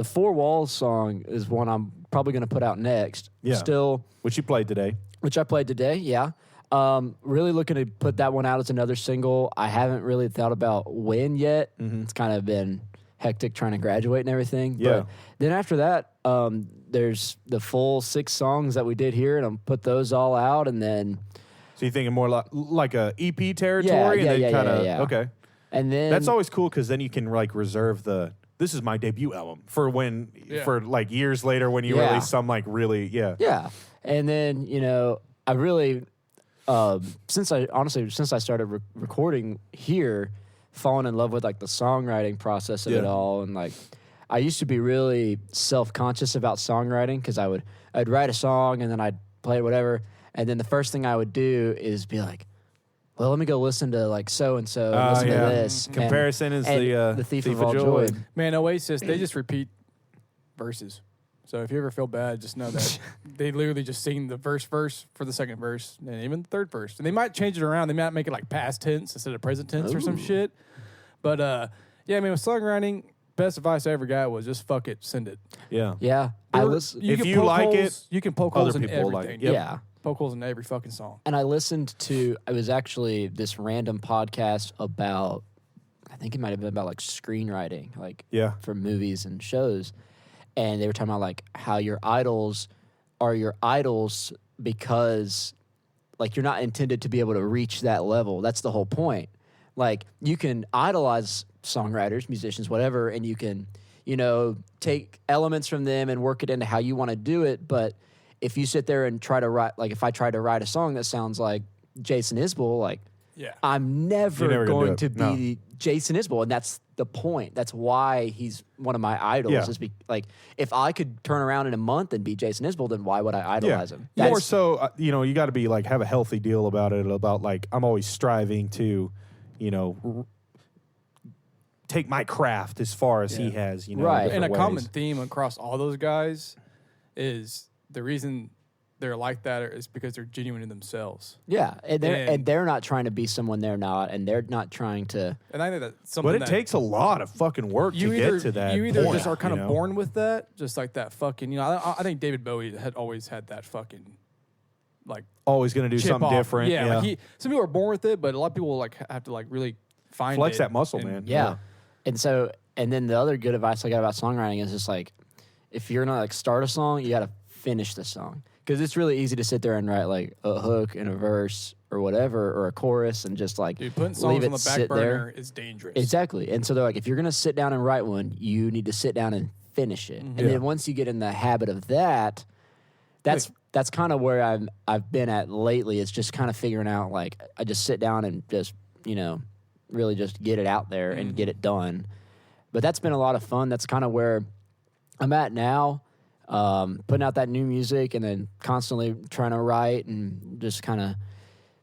Four Walls song is one I'm probably going to put out next. Yeah. Still, Which you played today. which I played today, yeah. Really looking to put that one out as another single. I haven't really thought about when yet. It's kind of been hectic trying to graduate and everything. Yeah. But then after that, there's the full 6 songs that we did here, and I'll put those all out, and then... So you're thinking more like a EP territory? Yeah, and then kinda, yeah. Okay. And then... That's always cool because then you can like reserve this is my debut album for for like years later when you release some like really, Yeah. And then, I really... since I started recording here, fallen in love with like the songwriting process of it all, and like I used to be really self-conscious about songwriting because I'd write a song and then I'd play it, whatever, and then the first thing I would do is be like, well, let me go listen to like so and so, listen to this. Comparison is the thief of all joy. Man, Oasis, they just repeat verses. So if you ever feel bad, just know that they literally just sing the verse for the second verse and even the third verse. And they might change it around. They might make it like past tense instead of present tense or some shit. But yeah, I mean, with songwriting, best advice I ever got was just fuck it, send it. Yeah. Yeah. If you like it, you can poke holes other in people will everything. like it. Yep. Yeah. Poke holes in every fucking song. And I listened to, it was actually this random podcast about, I think it might have been about like screenwriting, like for movies and shows. And they were talking about like how your idols are your idols because like you're not intended to be able to reach that level. That's the whole point. Like you can idolize songwriters, musicians, whatever, and you can, take elements from them and work it into how you want to do it. But if you sit there and try to write, like if I try to write a song that sounds like Jason Isbell, like I'm never going to be Jason Isbell, and that's the point. That's why he's one of my idols. Is like if I could turn around in a month and be Jason Isbell, then why would I idolize him? More so, you got to be like have a healthy deal about it. About like I'm always striving to, take my craft as far as he has. Right. And a ways. common theme across all those guys is the reason they're like that is because they're genuine in themselves. Yeah, and they're not trying to be someone they're not, and they're not trying to. And I think that's something. But it takes a lot of fucking work to get to that. You either point, just are kind of born with that, just like that fucking. I think David Bowie had always had that fucking, like always going to do something different. Yeah, like some people are born with it, but a lot of people like have to like really find flex it that muscle, man. Yeah. And then the other good advice I got about songwriting is just like, if you're gonna like start a song, you got to finish the song. Because it's really easy to sit there and write like a hook and a verse or whatever, or a chorus, and just like putting songs on the back burner is dangerous. Exactly. And so they're like, if you're going to sit down and write one, you need to sit down and finish it. And then once you get in the habit of that, that's kind of where I've been at lately. It's just kind of figuring out like I just sit down and just, really just get it out there and get it done. But that's been a lot of fun. That's kind of where I'm at now. Putting out that new music and then constantly trying to write and just kind of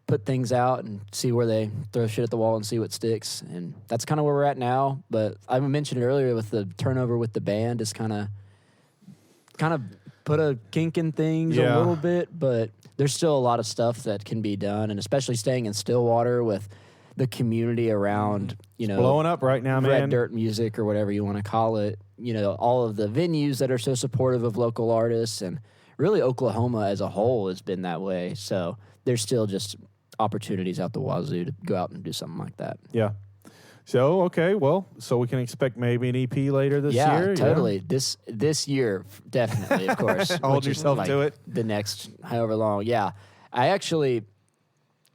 put things out and see where they throw shit at the wall and see what sticks. And that's kind of where we're at now. But I mentioned it earlier with the turnover with the band is kind of put a kink in things a little bit, but there's still a lot of stuff that can be done, and especially staying in Stillwater with the community around, blowing up right now, man. Red dirt music or whatever you want to call it. All of the venues that are so supportive of local artists, and really Oklahoma as a whole has been that way. So there's still just opportunities out the wazoo to go out and do something like that. Yeah. So, okay, so we can expect maybe an EP later this year? Yeah, totally. This year, definitely, of course. Hold yourself to it. The next however long. Yeah.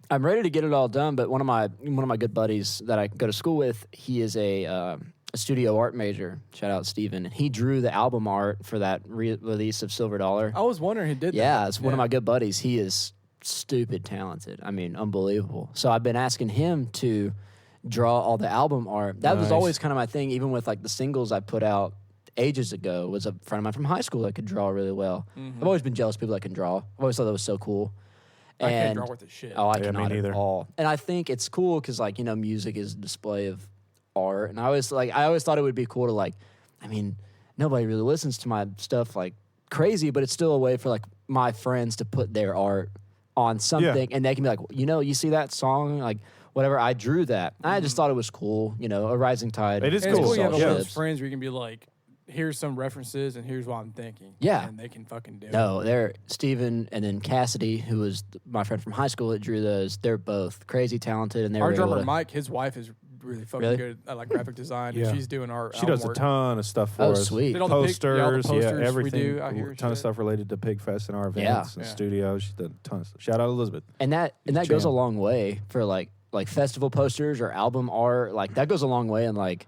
I'm ready to get it all done, but one of my good buddies that I go to school with, he is a studio art major. Shout out Steven. And he drew the album art for that release of Silver Dollar. I was wondering who did that. Yeah, it's one of my good buddies. He is stupid talented. I mean, unbelievable. So I've been asking him to draw all the album art. That was always kind of my thing, even with like the singles I put out ages ago. Was a friend of mine from high school that could draw really well. I've always been jealous of people that can draw. I've always thought that was so cool. I can't draw worth a shit. Oh, I cannot at all. And I think it's cool because, like, music is a display of art. And I always thought it would be cool to, like, I mean, nobody really listens to my stuff, like, crazy, but it's still a way for like my friends to put their art on something, and they can be like, you see that song, like whatever, I drew that. I just thought it was cool, a rising tide. It is And it's cool. cool. You have Yeah. those friends where you can be like, here's some references and here's what I'm thinking. Yeah. And they can fucking do it. No, they're Steven and then Cassidy, who was my friend from high school that drew those. They're both crazy talented, and they Our were able drummer, to, Mike, his wife is really fucking Really? good at like graphic design. Yeah. And she's doing our She album does a work. ton of stuff for Oh, us. sweet. Did all the Posters, posters we everything. do out here and ton of shit. stuff related to Pig Fest and our events and Yeah. studios. She's done a ton of stuff. Shout out Elizabeth. and that goes a jam. long way for like festival posters or album art. Like that goes a long way in like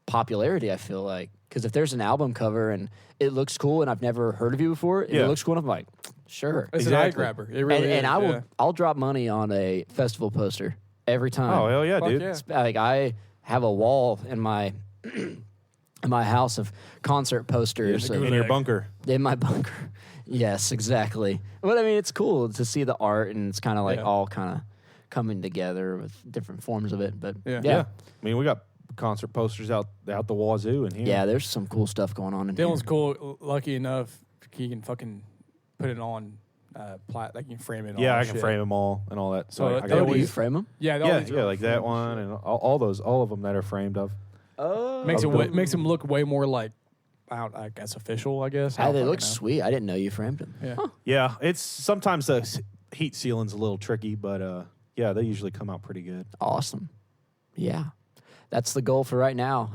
popularity, I feel like. Because if there's an album cover and it looks cool and I've never heard of you before, and Yeah. it looks cool, and I'm like, sure. It's an eye Exactly. grabber. It really And is. I'll drop money on a festival poster every time. Oh, hell yeah, Fuck dude. yeah. Like I have a wall in my in my house of concert posters In your bunker. in my bunker. Yes, exactly. But I mean, it's cool to see the art, and it's kind of like Yeah. all kind of coming together with different forms of it. But Yeah. yeah, I mean, we got concert posters out the wazoo in here. yeah, there's some cool stuff going on in Dylan's here. cool. Lucky enough, he can fucking put it on like you can frame it. Yeah, on I and can shit. frame them all and all that. So I that got Oh, do you always- frame them? Yeah, all yeah, these yeah, are like that framed one shit. and all of them that are framed of. Oh, Makes Oh, it makes him look way more like I guess official. I guess. I they don't look fucking sweet. I didn't know you framed them. know. Yeah. Yeah, it's sometimes the heat sealing's a little tricky, but yeah, they usually come out pretty good. Awesome. Yeah. That's the goal for right now.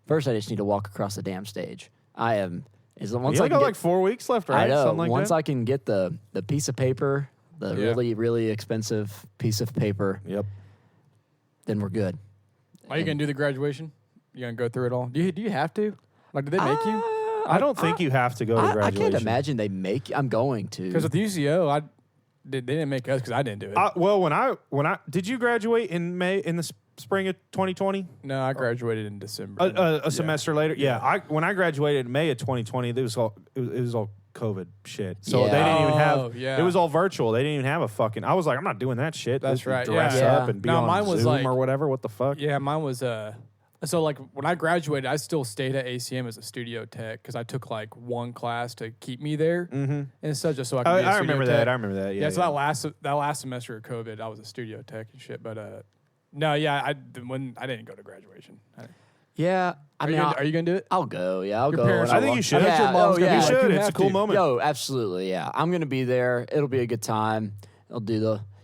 First I just need to walk across the damn stage. Once You I only can got get, like 4 weeks left, right? I know. Something like Once that. I can get the piece of paper, the Yeah. really, really expensive piece of paper, Yep. then we're good. Are you gonna do the graduation? You gonna go through it all? Do you have to? Like, did they make you? I don't think you have to go to I graduation. can't imagine they make. I'm going Because to. with UCO, they didn't make us because I didn't do it. Well, when I did you graduate in the spring of 2020? No, I graduated in December. A semester later. Yeah, when I graduated in May of 2020, it was all COVID shit. So Yeah. they didn't even Oh, have. yeah. It was all virtual. They didn't even have a fucking. I was like, I'm not doing that shit. That's Just right, Dress yeah. up and be No, on mine was Zoom like- or whatever. What the fuck? Yeah, mine was so like when I graduated, I still stayed at ACM as a studio tech because I took like one class to keep me there and stuff, just so I could. be a I studio remember tech. that. I remember that. Yeah. Yeah, so that last semester of COVID, I was a studio tech and shit. But no, yeah, I didn't go to graduation. Yeah. I mean, Are you gonna do it? I'll go. Yeah, I'll Your go. parents when I think walk- you should. I bet your mom's gonna be yeah. You like, should. you It's a have cool to. moment. Yo, absolutely. Yeah, I'm gonna be there. It'll be a good time. I'll do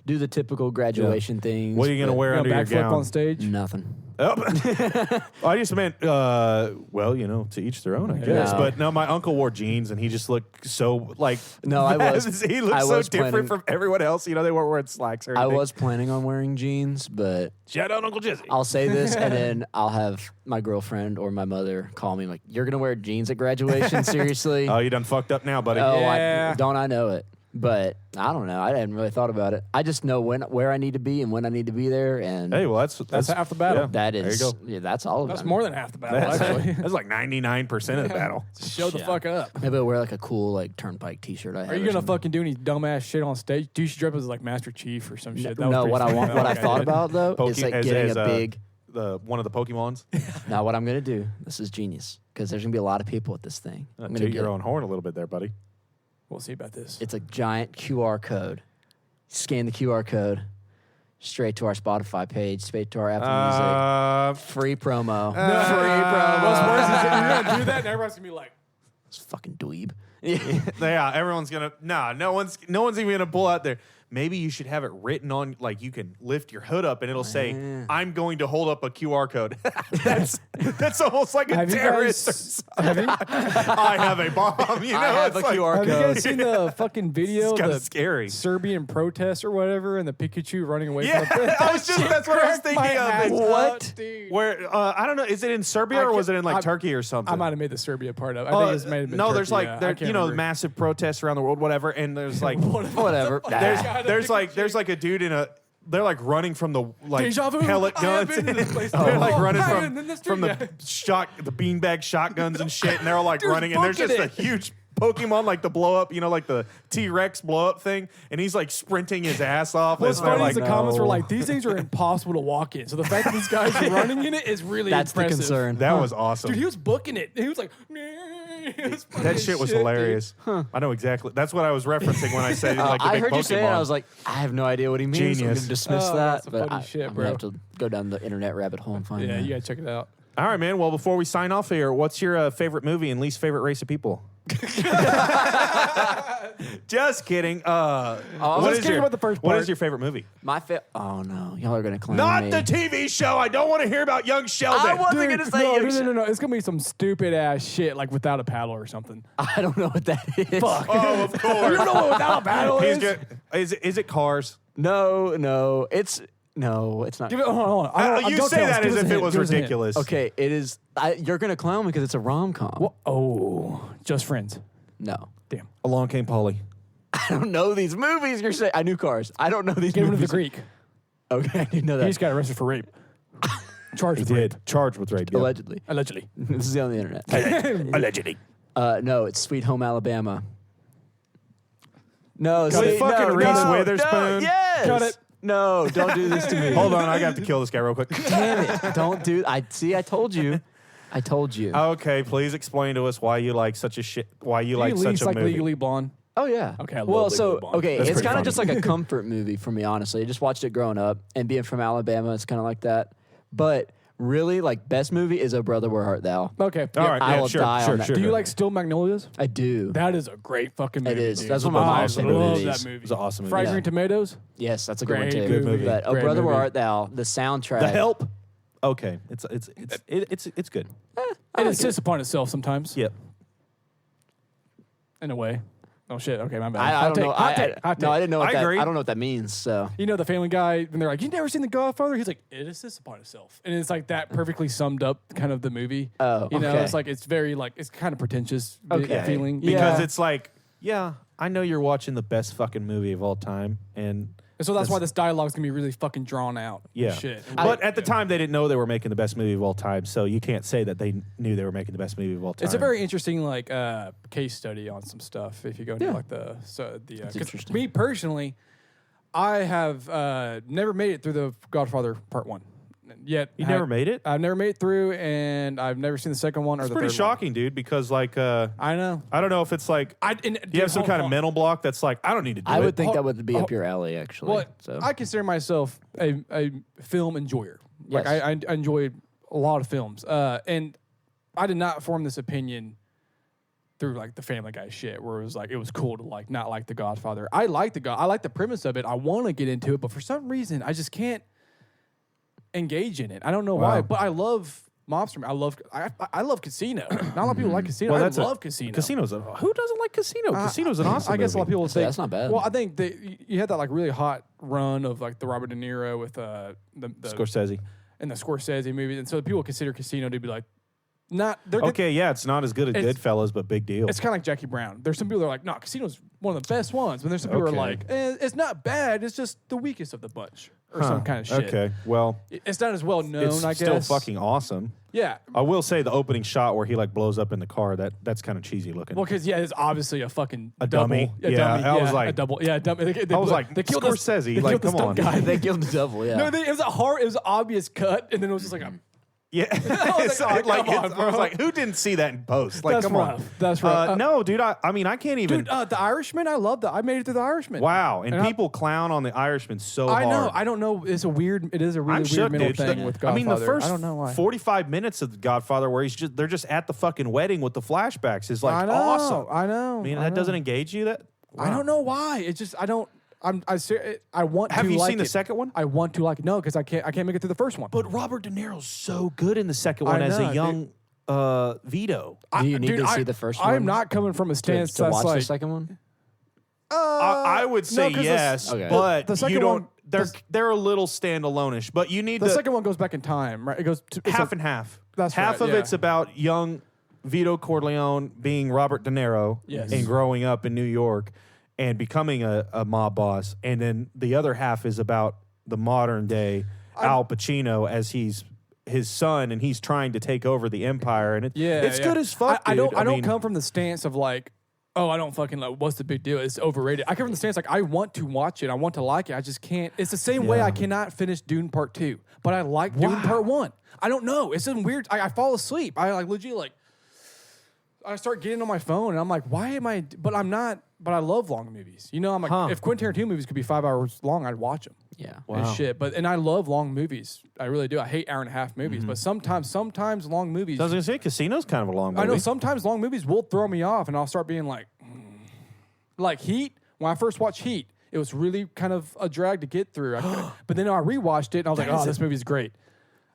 the typical graduation things. What are you gonna but wear You under gonna your backflip gown? on stage? Nothing. I just meant, well, to each their own, I guess. No. But no, my uncle wore jeans, and he just looked so like. No, I was- He looked I so was different planning- from everyone else. They weren't wearing slacks or I anything. was planning on wearing jeans, but Shout out Uncle Jesse. I'll say this, and then I'll have my girlfriend or my mother call me like, "You're gonna wear jeans at graduation? Seriously? Oh, you done fucked up now, buddy. Oh, Yeah. don't I know it? But I don't know. I hadn't really thought about it. I just know where I need to be and when I need to be there, and Hey, well, that's half the battle. yeah, that is There you go. yeah, that's all of That's it. more than half the battle, That's, actually. that's like 99% of the battle. Show the Yeah. fuck up. Maybe I'll wear like a cool like turnpike T-shirt. I have Are you or gonna something. fucking do any dumbass shit on stage? Do you should dress up as like Master Chief or some shit? That was No, pretty what I funny. want, what I Like thought did. about though is like getting a big. One of the Pokemons. Now, what I'm gonna do? This is genius because there's gonna be a lot of people at this thing. I'm gonna Toot get your own horn a little bit there, buddy. We'll see about this. It's a giant QR code. Scan the QR code straight to our Spotify page, straight to our Apple Music. Free promo. Free promo. What's worse is that you're gonna do that and everybody's gonna be like, It's fucking dweeb. Yeah, everyone's gonna. No one's even gonna pull out there. Maybe you should have it written on, like you can lift your hood up and it'll say, "I'm going to hold up a QR code." that's almost like a have you terrorist. guys? Have you, I have a bomb. You know, I have it's a like, QR have you code. guys seen the fucking video? It's kind The of scary. Serbian protest or whatever, and the Pikachu running away Yeah, from the that's what I was thinking of. What? Dude. Where I don't know, is it in Serbia or was it in like Turkey or something? I might have made the Serbia part up. I think it's made it. no, there's like there, massive protests around the world, whatever, and there's like Whatever. there's like a dude in a. They're like running from the like Deja vu. pellet I have guns. been to this place. They're like Oh, running I am in the from the the beanbag shotguns and shit, and they're all like Dude's running, and there's just booking a it. huge Pokemon like the blow up, like the T-Rex blow up thing, and he's like sprinting his ass off. What's as they're funny like, is the comments were like, these things are impossible to walk in. So the fact that these guys are running in it is really That's impressive. the concern. that was awesome. Dude, he was booking it. He was like, That shit was hilarious. I know exactly. That's what I was referencing when I said like the I big heard Pokemon. you say it. I was like, I have no idea what he means. Genius. I'm gonna dismiss Oh, that. that's some But funny shit, I'm bro. gonna have to go down the internet rabbit hole and find Yeah, that. you gotta check it out. all right, man. Well, before we sign off here, what's your favorite movie and least favorite race of people? Just kidding. What is kidding about the first What part. is your favorite movie? Oh no, y'all are gonna clown Not me. the TV show. I don't want to hear about young Sheldon. I wasn't gonna say no. It's gonna be some stupid ass shit like Without a Paddle or something. I don't know what that is. Fuck. Oh, of course. You don't know what Without a Paddle He's is? good. Is it Cars? No, it's not. Give it. Hold on. You Don't say tell us. that Give as us a if it hint. was Give us a hint. ridiculous. Okay, it is. You're gonna clown me because it's a rom com. Oh, Just Friends. No, Damn. Along Came Polly. I don't know these movies. You're saying I knew Cars. I don't know these Give him to movies. the Greek. Okay, I didn't know He that. just got arrested for rape. Charged He with rape. did. Charged with rape. Yep. Allegedly, Allegedly. this is on the internet. Allegedly. No, it's Sweet Home Alabama. No, With see, fucking no, Reese no, Witherspoon? No, yes. Cut it. No, don't do this to me. Hold on. I got to kill this guy real quick. Damn it! Don't do. I told you. I told you. Okay, please explain to us why you like such a shit. Why you like You such least a like movie. Legally Blonde. Oh yeah. Okay, I love Well, Legally so Blonde. okay, That's it's pretty kind funny. of just like a comfort movie for me, honestly. I just watched it growing up, and being from Alabama, it's kind of like that. But really, like best movie is "O Brother, Where Art Thou." Okay. All right, I yeah, will sure, die sure, on that. sure. Do you like Still Magnolias? I do. That is a great fucking movie. It is. Dude. That's one of my I mom's favorite love movies. that movie. It's an awesome movie. Fried Yeah. Green Tomatoes. Yes, that's a good one Great too. movie. But "O Great Brother, Where movie. Art Thou," the soundtrack. The Help. Okay, it's good. It insists upon itself sometimes. Yep. In a way. Oh shit. Okay, my bad. I Hot don't know. take, hot take, hot No, I take. didn't know what I that. agree. I don't know what that means. So You know the Family Guy when they're like, "You never seen The Godfather?" He's like, "It insists upon itself," and it's like that perfectly summed up kind of the movie. Oh, you know, okay. it's like it's very like it's kind of pretentious Okay. feeling Because Yeah. it's like, yeah, I know you're watching the best fucking movie of all time, and And so that's why this dialogue's gonna be really fucking drawn out. and yeah. shit. But at the time, they didn't know they were making the best movie of all time, so you can't say that they knew they were making the best movie of all time. It's a very interesting like case study on some stuff. If you go into Yeah. like the 'cause interesting. me personally, I have never made it through the Godfather Part 1 yet. You never made it? I've never made it through, and I've never seen the second one or It's the pretty third one. shocking, dude. Because like, I I know. don't know if it's like you have some kind of mental block that's like, I don't need to do I it. would think Hold- that would be up your alley, actually. Well, So I consider myself a film enjoyer. Like Yes. I enjoy a lot of films, and I did not form this opinion through like the Family Guy shit, where it was like it was cool to like not like The Godfather. I like I like the premise of it. I want to get into it, but for some reason, I just can't engage in it. I don't know why, Wow. but I love Mobster. I love Casino. Not a lot of people like Casino. Well, I that's love Casino. Casino's who doesn't like Casino? Casino's an awesome. I guess a lot of movie. people say that's not bad. Well, I think that you had that like really hot run of like the Robert De Niro with the Scorsese. and the Scorsese movie, and so people consider Casino to be like not. They're Okay, yeah, it's not as good as It's- Goodfellas, but big deal. It's kind of like Jackie Brown. There's some people that are like, no, Casino's one of the best ones. But there's some people who are Okay. like, it's not bad. It's just the weakest of the bunch, or some kind of shit. Okay, well, It's not as well known, it's I still guess. fucking awesome. Yeah. I will say the opening shot where he like blows up in the car that's kind of cheesy looking. Well, because yeah, it's obviously a fucking A double. dummy. Yeah, Yeah, dummy. I was like- a double. Yeah, dummy. They I was like, they killed this- Scorsese, they like, killed this come on. dumb guy. they killed the devil. Yeah. No, it was it was an obvious cut, and then it was just like a. yeah, was like, oh, come on, I was bro. like, who didn't see that in post? Like, That's come rough. on, That's rough. no, dude. I mean, I can't even. Dude, The Irishman, I love that. I made it through The Irishman. Wow, and And people clown on the Irishman so I hard. know. I don't know. It is a really I'm weird shook, mental dude. thing with Godfather. I mean, the first I don't know why. 45 minutes of The Godfather, where they're just at the fucking wedding with the flashbacks, is like I know. awesome. I know. I mean, I that know. doesn't engage you. That I don't know why. It just I don't. I want Have to you like seen the it. second one? I want to like it. No, because I can't make it through the first one. But Robert De Niro's so good in the second I one as know, a young Vito. Do you need Dude, to see the first one? I'm not coming from a stance to that's watch like the second one. I would say 'cause yes, Okay. but the second you don't. one- They're a little standalone-ish, but you need the to second one goes back in time, right? It goes to, it's half a- and half. That's half right, of yeah. it's about young Vito Corleone being Robert De Niro Yes. and growing up in New York and becoming a mob boss, and then the other half is about the modern day Al Pacino as he's his son and he's trying to take over the empire, and it's good as fuck. I dude. don't mean, come from the stance of like, oh, I don't fucking like. What's the big deal? It's overrated. I come from the stance like I want to watch it. I want to like it. I just can't. It's the same way Yeah. I cannot finish Dune Part 2, but I like Dune Part 1. I don't know. It's some weird. I fall asleep. I like legit like. I start getting on my phone, and I'm like, why am I? But I'm not. But I love long movies. You know, I'm like, if Quentin Tarantino movies could be 5 hours long, I'd watch them. Yeah. And shit. And I love long movies. I really do. I hate hour and a half movies, but sometimes long movies. I was gonna say Casino's kind of a long movie. I know sometimes long movies will throw me off, and I'll start being like, like Heat. When I first watched Heat, it was really kind of a drag to get through. But then I rewatched it, and I was like, oh, this movie's great.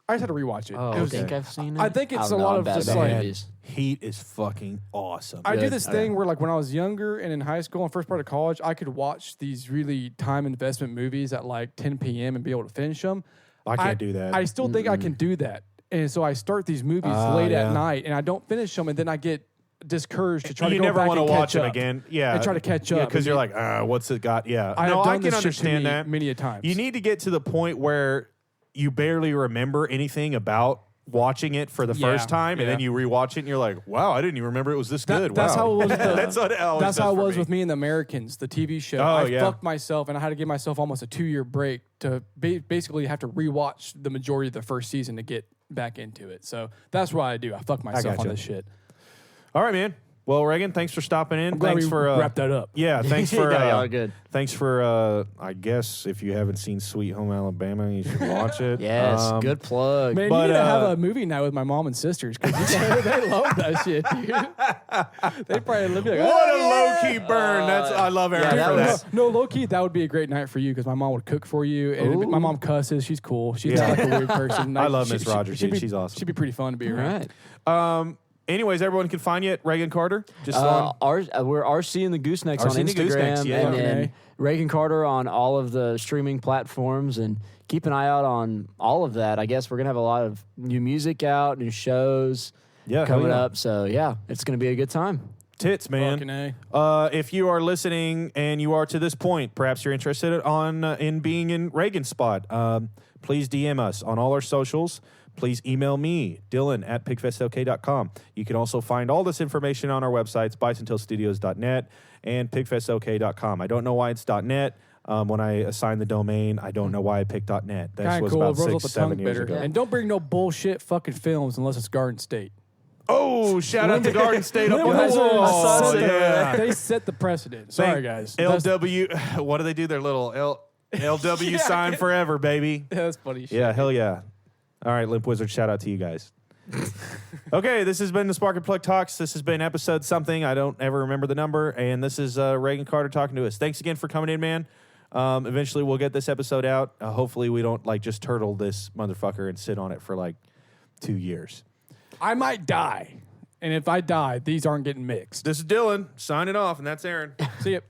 I just had to rewatch it. Oh, I think I've seen it. I think it's a lot of just like movies. Heat is fucking awesome. I do this thing where, like, when I was younger and in high school and first part of college, I could watch these really time investment movies at like 10 p.m. and be able to finish them. I can't do that. I still think I can do that, and so I start these movies late at night, and I don't finish them, and then I get discouraged to try to go never back want to and watch catch them up. again. Yeah, and try to catch up. because you're like, what's it got? Yeah, I no, have I done can this shit to understand me that many a times. You need to get to the point where you barely remember anything about watching it for the first time, and then you rewatch it, and you're like, "Wow, I didn't even remember it was this good." That's wow. how it was. That's how it was with me in The Americans, the TV show. I fucked myself, and I had to give myself almost a 2-year break to basically have to rewatch the majority of the first season to get back into it. So that's what I do. I fuck myself on this shit. All right, man. Well, Reagan, thanks for stopping in. Thanks for wrap that up. Yeah, thanks for all good. Thanks for I guess if you haven't seen Sweet Home Alabama, you should watch it. Yes, good plug. Man, you need to have a movie night with my mom and sisters because they love that shit, dude. They probably look like, what a low key burn. I love Aaron for that. No, low key, that would be a great night for you because my mom would cook for you. And my mom cusses. She's cool. She's not like a weird person. I love Miss Rogers. She's awesome. She'd be pretty fun to be around. All right. Anyways, everyone can find you at Reagan Carter. Just we're RC and the Goosenecks on Instagram, and then Reagan Carter on all of the streaming platforms. And keep an eye out on all of that. I guess we're gonna have a lot of new music out, new shows coming up. So it's gonna be a good time. Tits, man. If you are listening and you are to this point, perhaps you're interested in being in Reagan's spot. Please DM us on all our socials. Please email me, Dylan at pigfestok.com. You can also find all this information on our websites, bisontailstudios.net and pigfestok.com. I don't know why it's .net. When I assigned the domain, I don't know why I picked .net. That was about 6-7 years ago. And don't bring no bullshit fucking films unless it's Garden State. Oh, shout out to Garden State up on the wall. They set the precedent. Sorry, guys. LW, what do they do? Their little LW sign forever, baby. Yeah, that's funny shit. Yeah, hell yeah. All right, Limp Wizard, shout out to you guys. Okay, this has been the Spark and Plug Talks. This has been episode something. I don't ever remember the number. And this is Reagan Carter talking to us. Thanks again for coming in, man. Eventually, we'll get this episode out. Hopefully, we don't just turtle this motherfucker and sit on it for 2 years. I might die. And if I die, these aren't getting mixed. This is Dylan signing off, and that's Aaron. See ya.